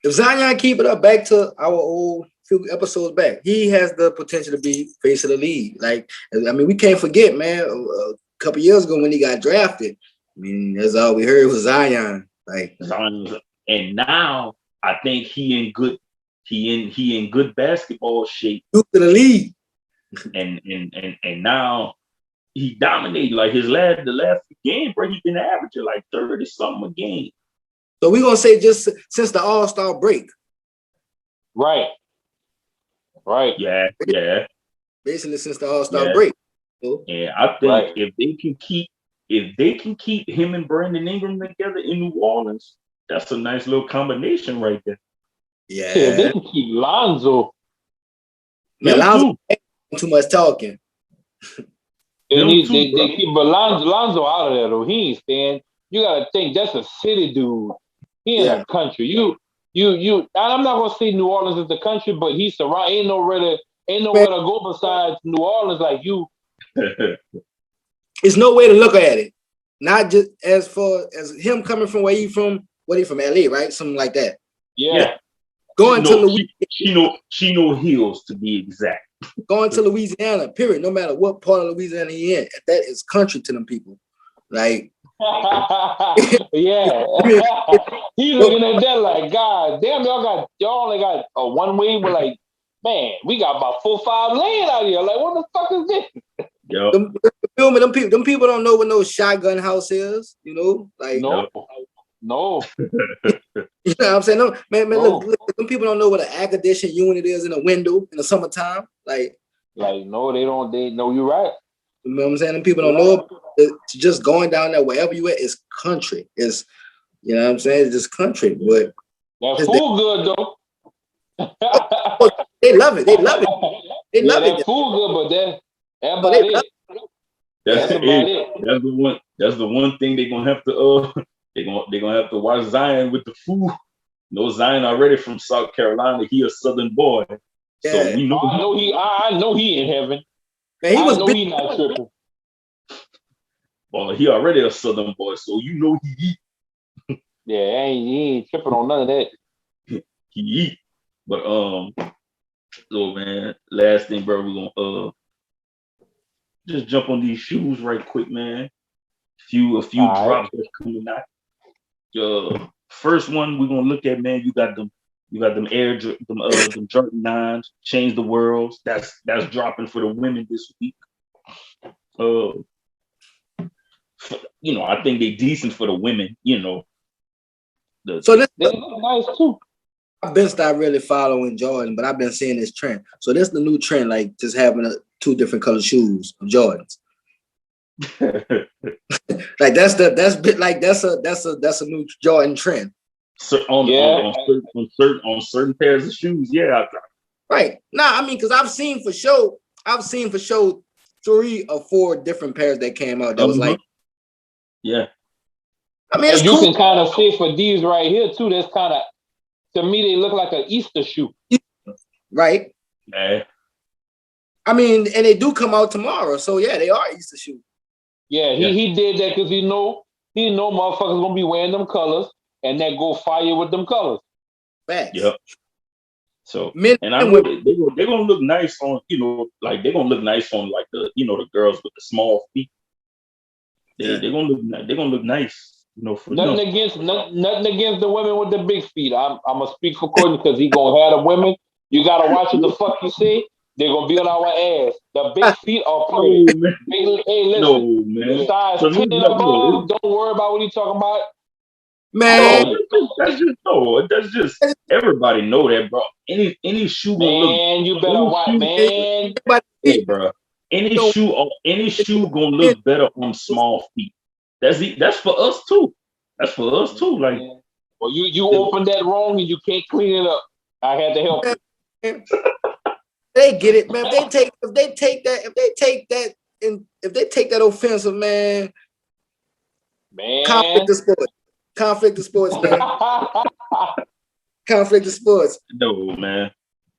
Speaker 3: If Zion keep it up back to our old few episodes back. He has the potential to be face of the league. Like, I mean, we can't forget, man. A couple years ago when he got drafted, I mean, that's all we heard was Zion. Like,
Speaker 1: and now I think he in good basketball shape.
Speaker 3: To the league,
Speaker 1: and now he dominated like the last game, bro. He been averaging like 30 something a game.
Speaker 3: So we're gonna say just since the All-Star break.
Speaker 2: Right.
Speaker 1: Yeah.
Speaker 3: Basically since the All-Star break.
Speaker 1: And I think if they can keep him and Brandon Ingram together in New Orleans, that's a nice little combination right there.
Speaker 3: Yeah.
Speaker 2: They can keep Lonzo.
Speaker 3: Man, Lonzo too much talking.
Speaker 2: They keep Lonzo out of there though. He ain't staying. You gotta think that's a city dude. He in a country. You. I'm not gonna say New Orleans is the country, but he's surrounded. Ain't nowhere to go besides New Orleans. Like you.
Speaker 3: It's no way to look at it. Not just as far as him coming from where he from. What he from LA, right? Something like that.
Speaker 2: Yeah.
Speaker 3: Going to Louisiana.
Speaker 1: Chino Hills to be exact.
Speaker 3: Going to Louisiana, period. No matter what part of Louisiana he in, that is country to them people. Like,
Speaker 2: yeah. He looking at that like, God damn, y'all only got a one way, but like, man, we got about 4 or 5 lanes out here. Like, what the fuck is this?
Speaker 1: Yep.
Speaker 3: Them people don't know what no shotgun house is, you know? Like,
Speaker 2: no.
Speaker 3: You know what I'm saying? No, man, look, some people don't know what an air conditioning unit is in a window in the summertime. Like
Speaker 2: no, they don't. They know you're right.
Speaker 3: You know what I'm saying? Them people don't know. It's just going down there wherever you at is country. It's, you know what I'm saying? It's just country. But
Speaker 2: that food good though.
Speaker 3: They love it. They love it. They love it.
Speaker 2: That food good, but that's about it.
Speaker 1: That's about it. That's the one thing they're gonna have to they're gonna have to watch Zion with the food. No, Zion already from South Carolina. He a Southern boy.
Speaker 3: Yeah.
Speaker 1: So we know
Speaker 2: I know he in heaven.
Speaker 3: Man,
Speaker 2: he not tripping.
Speaker 1: Well, he already a Southern boy, so you know he eat.
Speaker 2: Yeah, he ain't tripping on none of that.
Speaker 1: He eat. But so man, last thing, bro, we're gonna just jump on these shoes right quick, man. A few drops that's coming out. First one we're gonna look at, man. You got them Air them Jordan 9s, Change the World. That's dropping for the women this week. I think they decent for the women. You know,
Speaker 3: so they
Speaker 2: look nice too.
Speaker 3: I've been started really following Jordan, but I've been seeing this trend. So this is the new trend, like just having 2 different color shoes of Jordans. Like that's a new Jordan trend.
Speaker 1: So on certain pairs of shoes, yeah.
Speaker 3: Right. Nah, I mean, because I've seen for sure 3 or 4 different pairs that came out. That was like,
Speaker 1: yeah.
Speaker 3: I mean,
Speaker 2: you can kind of see for these right here too. That's kind of, to me, they look like an Easter shoe.
Speaker 3: Right.
Speaker 1: Yeah.
Speaker 3: I mean, and they do come out tomorrow, so yeah, they are Easter shoes.
Speaker 2: Yeah, he did that because he know motherfuckers gonna be wearing them colors, and that go fire with them colors.
Speaker 3: Facts.
Speaker 1: Yep. So and I know they're gonna look nice on, like they're gonna look nice on like the the girls with the small feet. They're gonna look nice, for
Speaker 2: nothing against the women with the big feet. I'm gonna speak for Courtney because he gonna have the women. You gotta watch what the fuck you say. They're gonna be on our ass. The big feet are pretty. Hey, listen.
Speaker 1: No, man.
Speaker 2: Size 10 and above, don't worry about what he's talking about.
Speaker 3: Man,
Speaker 1: that's just everybody know that, bro. Any shoe
Speaker 2: man, you better watch, man.
Speaker 1: Hey, bro. Any shoe gonna look better on small feet. That's for us too. That's for us too. Like,
Speaker 2: well, you opened that wrong and you can't clean it up. I had to help you.
Speaker 3: They get it, man. If they take that offensive, man. Conflict of sports, man. Conflict of sports.
Speaker 1: No, man.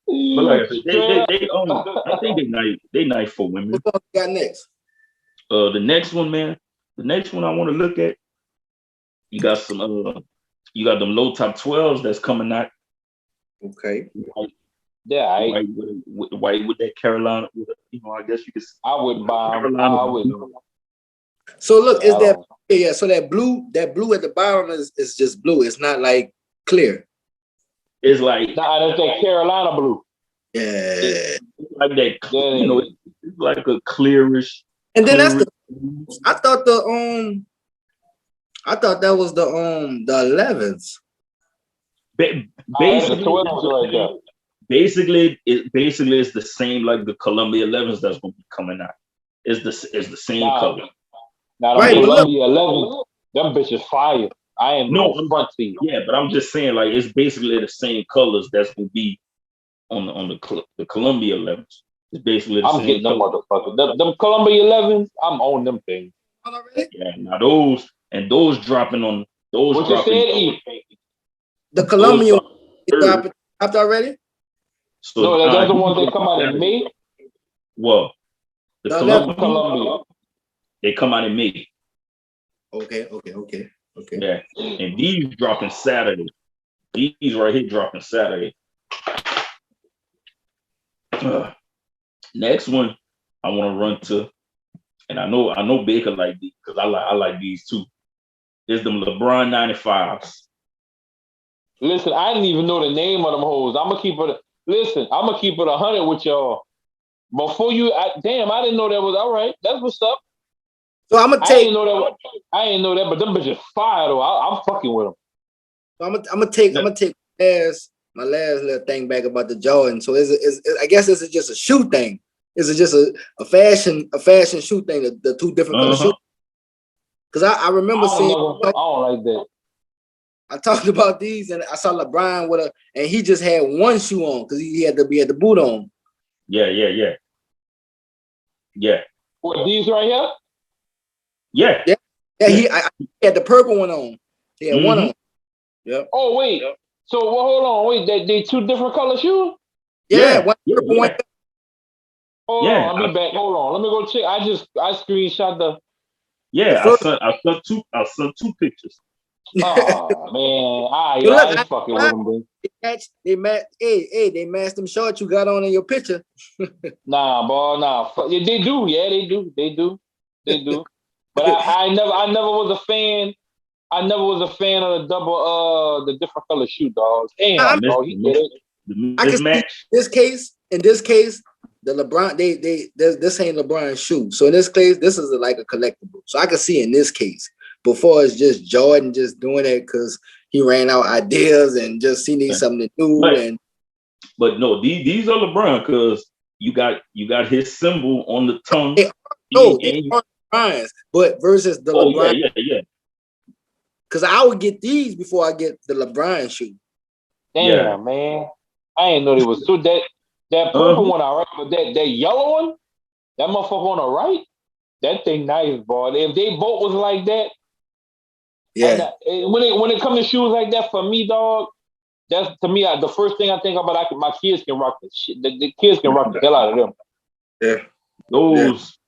Speaker 1: But like I said, I think they nice for women.
Speaker 3: What we got next?
Speaker 1: The next one, man. The next one I want to look at. You got some you got them low top 12s that's coming out.
Speaker 3: Okay.
Speaker 2: Yeah,
Speaker 1: white with that Carolina. I guess you could.
Speaker 2: I wouldn't buy them. I wouldn't.
Speaker 3: So look, is that so that blue at the bottom is just blue. It's not like clear.
Speaker 1: It's like
Speaker 2: that's that Carolina blue.
Speaker 3: Yeah,
Speaker 1: it's like that. It's like a clearish.
Speaker 3: And then that's I thought that was the 11s.
Speaker 1: Basically, it's the same like the Columbia 11s that's gonna be coming out. It's the same color.
Speaker 2: Now the Columbia 11s, them bitches fire. I ain't no front seat.
Speaker 1: Yeah, but I'm just saying like it's basically the same colors that's gonna be on the Columbia 11s. It's basically the same.
Speaker 2: I'm getting them motherfuckers. Them Columbia 11s, I'm on them things.
Speaker 1: Yeah, now those dropping on those.
Speaker 2: What dropping, you said?
Speaker 3: The Columbia dropped already.
Speaker 1: So
Speaker 2: no, that's the one that come out in May.
Speaker 1: Well, the Columbia, they come out in May.
Speaker 3: Okay.
Speaker 1: Yeah, and these dropping Saturday. These right here dropping Saturday. Next one I want to run to, and I know Baker like these because I like these too. Is them LeBron 95s.
Speaker 2: Listen, I didn't even know the name of them hoes. I'm gonna keep it 100 with y'all. Before I didn't know that was all right. That's what's up.
Speaker 3: So I'm gonna take.
Speaker 2: I ain't know that, but them bitches fire though. I'm fucking with them.
Speaker 3: So I'm gonna take my last little thing back about the Jordan. So I guess this is just a shoe thing. Is it just a fashion shoe thing? The two different color shoes. Because I remember seeing.
Speaker 2: I don't like that.
Speaker 3: I talked about these, and I saw LeBron and he just had one shoe on because he had the boot on.
Speaker 1: Yeah.
Speaker 2: What, these right here?
Speaker 1: Yeah.
Speaker 3: He had the purple one on. He had one on. Yep.
Speaker 2: Oh wait. Yep. So hold on. Wait, they two different color shoes?
Speaker 3: Yeah. One purple one.
Speaker 2: Hold on, I'll be back. Hold on. Let me go check. I screenshot the.
Speaker 1: Yeah, I sent two pictures.
Speaker 2: Oh man, I ain't fucking with them, bro.
Speaker 3: They matched them shorts you got on in your picture.
Speaker 2: Nah, boy, nah. They do, yeah, they do. But I never was a fan. I never was a fan of the different color shoe, dogs. Damn, dog, he did it.
Speaker 3: I can see in this case, the LeBron, this ain't LeBron's shoe. So in this case, this is like a collectible. So I can see in this case. Before it's just Jordan just doing it because he ran out ideas and just he needs something to do.
Speaker 1: But no, these are LeBron because you got his symbol on the tongue.
Speaker 3: They are LeBron's, but versus the LeBron.
Speaker 1: Yeah.
Speaker 2: Because
Speaker 3: I would get these before I get the LeBron shoe.
Speaker 2: Damn, man. I didn't know they was so that purple one, all right, but that yellow one, that motherfucker on the right, that thing nice, boy. If they both was like that.
Speaker 3: Yeah.
Speaker 2: And when it comes to shoes like that, for me, dog, that's to me the first thing I think about. My kids can rock the shit. The kids can rock the hell out of them.
Speaker 1: Yeah, those.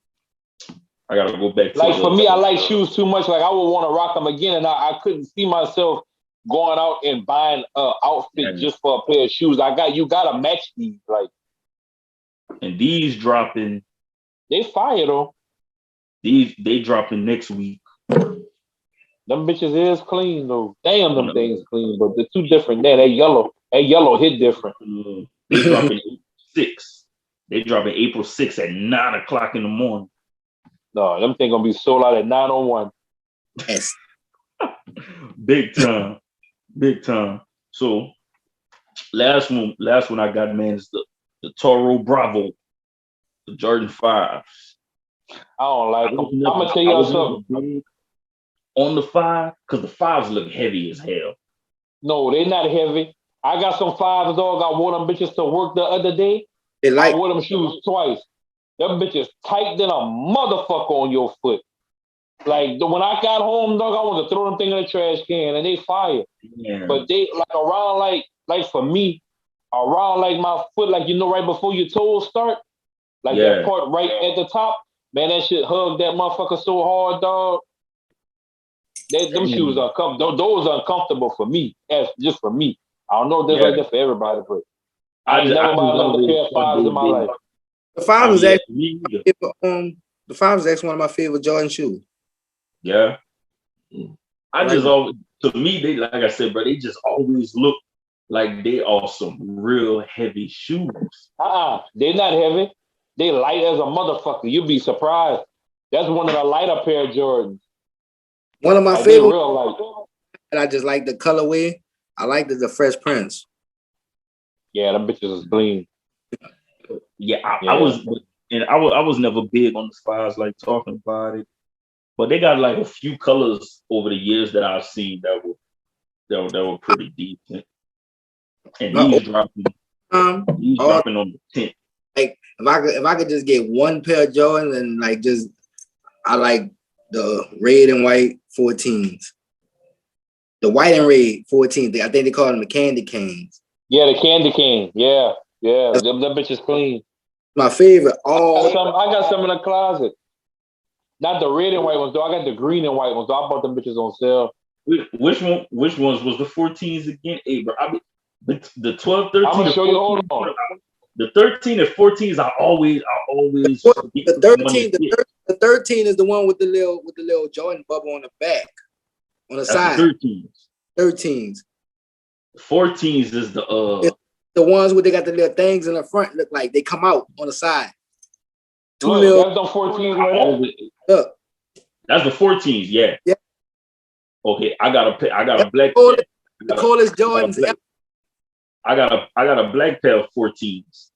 Speaker 1: Yeah. I gotta go back.
Speaker 2: Like for me, I like shoes too much. Like I would want to rock them again, and I couldn't see myself going out and buying an outfit just for a pair of shoes. You gotta match these, like.
Speaker 1: And these dropping.
Speaker 2: They fire though.
Speaker 1: They dropping next week.
Speaker 2: Them bitches is clean though. Damn, them things clean, but they're too different. That yellow hit different.
Speaker 1: They dropping 6. They dropping April 6th at 9:00 in the morning.
Speaker 2: No, them things gonna be sold out at 9:01.
Speaker 3: Yes.
Speaker 1: Big time. So last one I got, man, is the Toro Bravo, the Jordan 5s.
Speaker 2: I don't like them. I'm gonna tell y'all something.
Speaker 1: On the 5, because the 5s look heavy as hell.
Speaker 2: No, they're not heavy. I got some 5s, dog. I wore them bitches to work the other day. I wore them shoes twice. Them bitches tight than a motherfucker on your foot. Like when I got home, dog, I wanted to throw them thing in the trash can, and they fire.
Speaker 1: Yeah.
Speaker 2: But they like around like for me, around like my foot, like right before your toes start, like that part right at the top. Man, that shit hugged that motherfucker so hard, dog. Them shoes are comfortable. Those are uncomfortable for me. That's just for me. I don't know if they're like that for everybody, but I ain't never bought another pair of fives in my life.
Speaker 3: The five was actually the five was actually one of my favorite Jordan shoes.
Speaker 1: Yeah. I just always, to me, they, like I said, bro, they just always look like they are some real heavy shoes.
Speaker 2: They're not heavy. They light as a motherfucker. You'd be surprised. That's one of the lighter pair of Jordans.
Speaker 3: One of my favorite. Real light. And I just like the colorway. I like the Fresh Prince.
Speaker 2: Yeah, them bitches is clean.
Speaker 1: Yeah, I was never big on the fives, like talking about it. But they got like a few colors over the years that I've seen that were pretty decent. And these dropping on the 10th.
Speaker 3: Like if I could just get one pair of Jordans and like just I like the red and white 14s. The white and red 14s. I think they call them the candy canes.
Speaker 2: Yeah, the candy cane. Yeah. That bitch is clean.
Speaker 3: My favorite.
Speaker 2: I got some in the closet. Not the red and white ones though. I got the green and white ones though. I bought them bitches on sale.
Speaker 1: Which ones was the 14s again? Hey, bro, the 12, 13.
Speaker 2: I'm gonna show you. Hold on.
Speaker 1: The 13 and 14s, I always.
Speaker 3: The 13 is the one with the little Jordan bubble on the back, on the side. 13s.
Speaker 1: 14s is the
Speaker 3: ones where they got the little things in the front, look like they come out on the side.
Speaker 2: That's the 14s right there.
Speaker 3: Look.
Speaker 1: That's the 14s, yeah. Yeah. Okay, I got a black.
Speaker 3: The coolest Jordans ever.
Speaker 1: I got a black pair of 14s.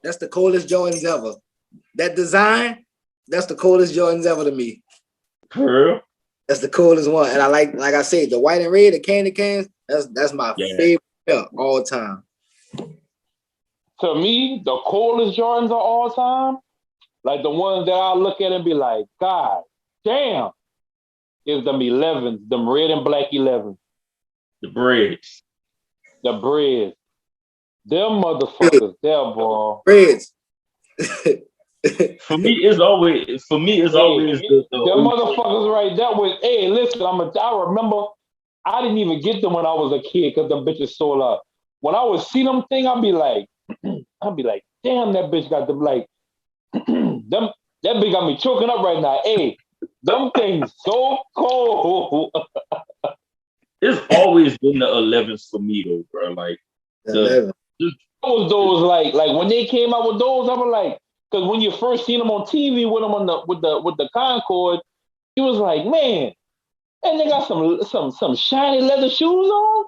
Speaker 3: That's the coolest Jordans ever. That design, that's the coolest Jordans ever to me.
Speaker 1: For real?
Speaker 3: That's the coolest one. And I like I said, the white and red, the candy cans, that's my favorite pair all time.
Speaker 2: To me, the coolest Jordans of all time, like the ones that I look at and be like, God damn, is them 11s, them red and black 11s.
Speaker 1: The braids.
Speaker 2: The braids. Them motherfuckers, there, boy.
Speaker 3: Braids.
Speaker 1: For me, it's always the
Speaker 2: them motherfuckers right there with. Hey, listen, I remember I didn't even get them when I was a kid because them bitches sold out. When I would see them thing, I'd be like, damn, that bitch got them like them. That bitch got me choking up right now. Hey, them things so cold.
Speaker 1: It's always been the 11s for me though, bro. Like
Speaker 2: those like when they came out with those, I was like, because when you first seen them on TV with them with the Concord, he was like, man, and they got some shiny leather shoes on.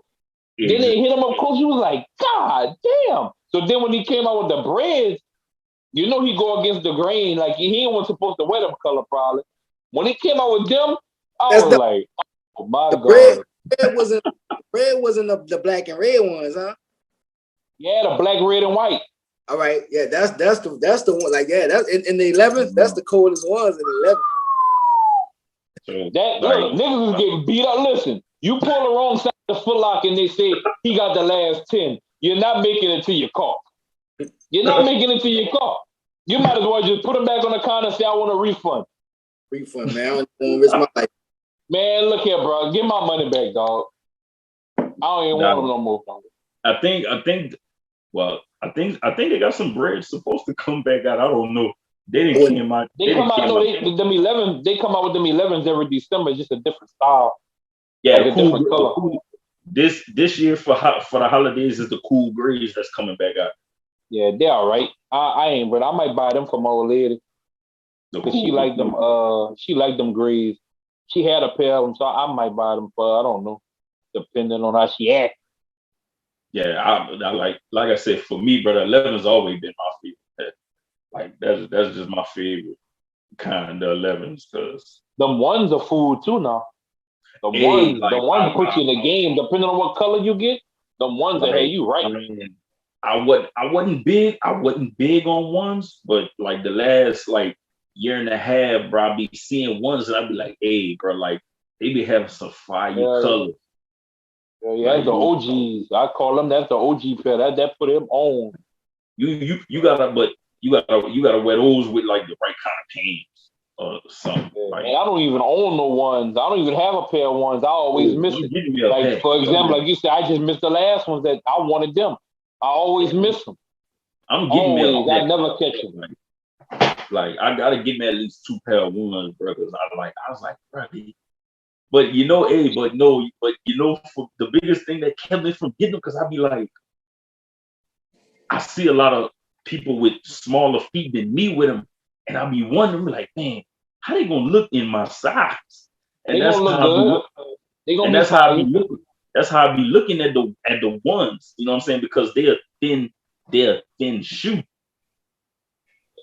Speaker 2: Yeah. Then they hit him up close. He was like, God damn. So then when he came out with the braids, you know he go against the grain. Like he wasn't supposed to wear them color probably. When he came out with them, I was like, oh my God.
Speaker 3: Red wasn't the black and red ones, huh?
Speaker 2: Yeah, the black, red, and white.
Speaker 3: All right, yeah, that's the one. Like, yeah, that's in the 11th. That's the coldest ones in the
Speaker 2: 11th. Look, niggas is getting beat up. Listen, you pull the wrong side of the Foot Locker and they say he got the last 10. You're not making it to your car. You're not making it to your car. You might as well just put them back on the counter and say, I want a refund.
Speaker 3: Refund, man. I don't want to risk my life.
Speaker 2: Man, look here, bro. Get my money back, dog. I don't even want them no more.
Speaker 1: I think they got some bread supposed to come back out. I don't know. They didn't come out.
Speaker 2: They come out with them 11s every December. It's just a different style.
Speaker 1: Yeah, like a different color. This year for the holidays is the cool grays that's coming back out.
Speaker 2: Yeah, they're all right. I ain't, but I might buy them for my old lady. Because she liked them. She liked them grays. She had a pair of them, so I might buy them for, I don't know, depending on how she acts.
Speaker 1: Yeah, I like I said, for me, brother, 11's always been my favorite. Like that's just my favorite kind of 11s, because
Speaker 2: them ones are food too now. The ones put you in the game, depending on what color you get. The ones that hey, you right.
Speaker 1: I wasn't big on ones, but like the last like year and a half, bro, I be seeing ones and I be like, hey, bro, like they be having some fire colors.
Speaker 2: Yeah, that's the OGs. I call them. That's the OG pair. That put him on.
Speaker 1: You gotta wear those with like the right kind of pants or something.
Speaker 2: Yeah, like, I don't even own no ones. I don't even have a pair of ones. I always miss it. Like for example, like you said, I just missed the last ones that I wanted them. I always miss them.
Speaker 1: I'm getting me.
Speaker 2: I never catch them.
Speaker 1: Like I gotta get me at least 2 pair of ones, bro. Cause I was like, bro. But you know, for the biggest thing that kept me from getting them, cause I be like, I see a lot of people with smaller feet than me with them, and I be wondering, like, man, how they gonna look in my size? And that's how I be looking. That's how I be looking at the ones. You know what I'm saying? Because they're thin shoe.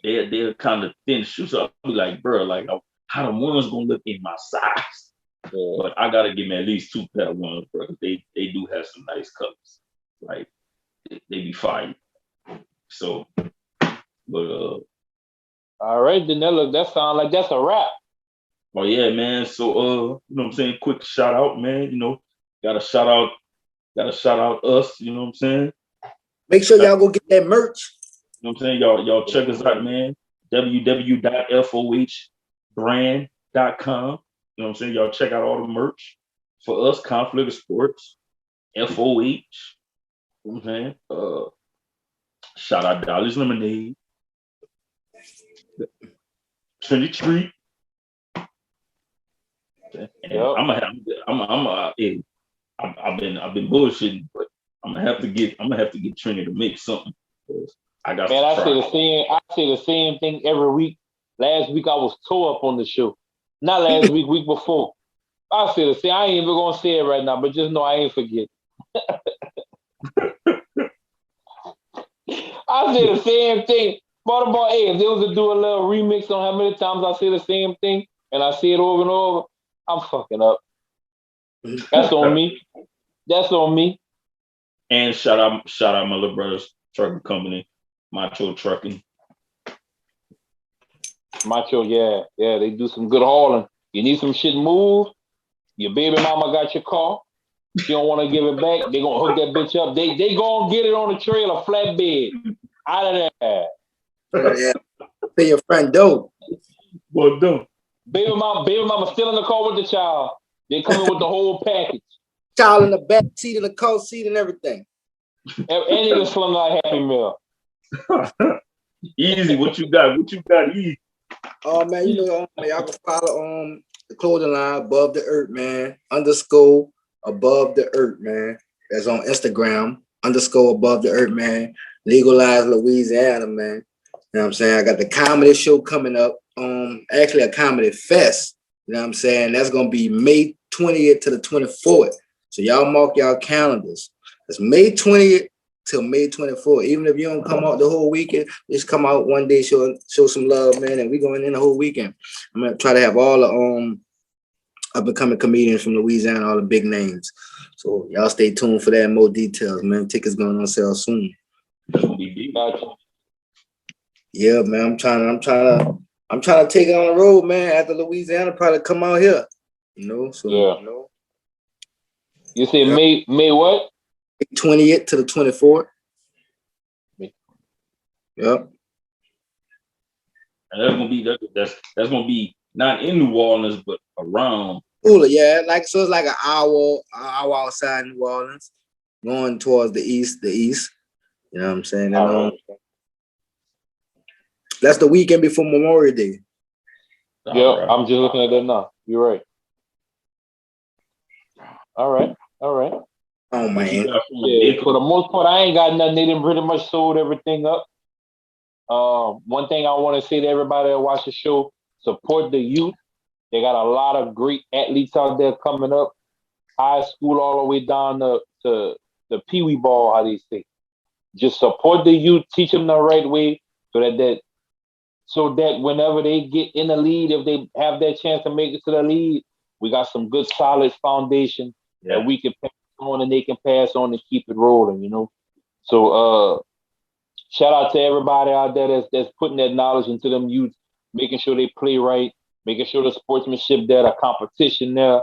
Speaker 1: They're kind of thin shoe. So I'll be like, bro, like how the ones gonna look in my size? Yeah. But I gotta give me at least 2 pair of ones, bro. They do have some nice colors. Like they be fine. So, but
Speaker 2: all right, then that sounds like that's a wrap.
Speaker 1: Oh yeah, man. So you know what I'm saying? Quick shout out, man. You know, gotta shout out us, you know what I'm saying?
Speaker 3: Make sure y'all go get that merch.
Speaker 1: You know what I'm saying? Y'all check us out, man. www.fohbrand.com. You know what I'm saying? Y'all check out all the merch for us, Conflict of Sports, FOH. You know what I'm saying? Shout out Dolly's Lemonade, Trinity Treat. Yep. I've been bullshitting, but I'm gonna have to get Trinity to make something. I
Speaker 2: say the same thing every week. Last week I was tore up on the show. Not last week, week before. I say the same. I ain't even gonna say it right now, but just know I ain't forget. I say the same thing. Baltimore, if they was to do a little remix on how many times I say the same thing and I say it over and over, I'm fucking up. That's on me. That's on me.
Speaker 1: And shout out my little brother's trucking company, Macho Trucking.
Speaker 2: Macho, yeah, they do some good hauling. You need some shit moved. Your baby mama got your car. She don't want to give it back. They gonna hook that bitch up. They gonna get it on the trailer, flatbed, out of there.
Speaker 3: Yeah, pay your friend dope.
Speaker 1: Well done.
Speaker 2: Baby mama still in the car with the child. They coming with the whole package.
Speaker 3: Child in the back seat, in the car seat, and everything.
Speaker 2: And they just slim like Happy Meal.
Speaker 1: Easy. What you got? Easy.
Speaker 3: Oh man, you know, y'all can follow the clothing line Above the Earth, man. _ Above the Earth, man. That's on Instagram. _ Above the Earth, man. Legalize Louisiana, man. You know what I'm saying? I got the comedy show coming up. Actually a comedy fest. You know what I'm saying? That's gonna be May 20th to the 24th. So y'all mark y'all calendars. It's May 20th till May 24th. Even if you don't come out the whole weekend, just come out one day, show some love, man. And we going in the whole weekend. I'm gonna try to have all the up and coming comedians from Louisiana, all the big names. So y'all stay tuned for that and more details, man. Tickets going on sale soon. Yeah, man. I'm trying to take it on the road, man. After Louisiana, probably come out here. You know, so
Speaker 2: yeah. You know. You say May what?
Speaker 3: 20th to the 24th. Yep.
Speaker 1: And that's gonna be not in New Orleans, but around.
Speaker 3: Cooler, yeah. It's like an hour outside New Orleans, going towards the east. You know what I'm saying? And, that's the weekend before Memorial Day.
Speaker 2: Yeah, right. I'm just looking at that now. You're right. All right.
Speaker 3: Oh man.
Speaker 2: Yeah, for the most part, I ain't got nothing. They done pretty much sold everything up. One thing I want to say to everybody that watch the show: support the youth. They got a lot of great athletes out there coming up, high school all the way down to the pee-wee ball, how they say. Just support the youth, teach them the right way, so that whenever they get in the lead, if they have that chance to make it to the lead, we got some good solid foundation that we can pass on and they can pass on and keep it rolling, you know. So shout out to everybody out there that's putting that knowledge into them youth, making sure they play right, making sure the sportsmanship there, the competition there,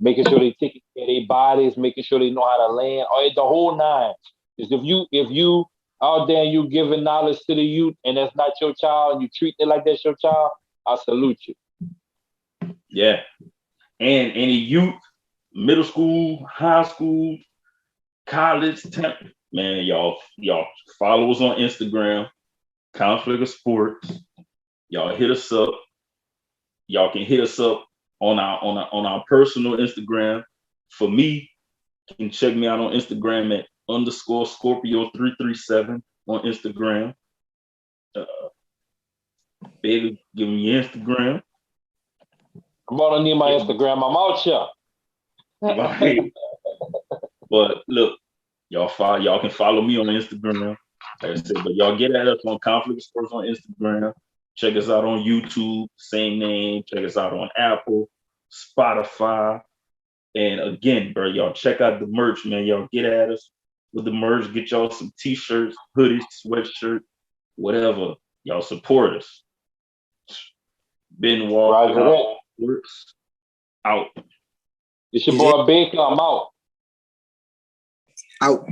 Speaker 2: making sure they take care of their bodies, making sure they know how to land, or the whole nine. Because if you out there and you giving knowledge to the youth and that's not your child and you treat it like that's your child, I salute you.
Speaker 1: Yeah. And any youth, middle school, high school, college, you man, y'all follow us on Instagram, Conflict of Sports. Y'all hit us up. Y'all can hit us up on our personal Instagram. For me, you can check me out on Instagram at _Scorpio337 on Instagram. Baby, give me your Instagram.
Speaker 2: I'm gonna need my Instagram. I'm out here.
Speaker 1: Right. But look, y'all can follow me on Instagram. Like I said, but y'all get at us on Conflict of Sports on Instagram. Check us out on YouTube, same name. Check us out on Apple, Spotify. And again, bro, y'all check out the merch, man. Y'all get at us with the merch. Get y'all some t-shirts, hoodies, sweatshirt, whatever. Y'all support us. Benoit out.
Speaker 2: It's your boy Baker. I'm out.
Speaker 3: Out.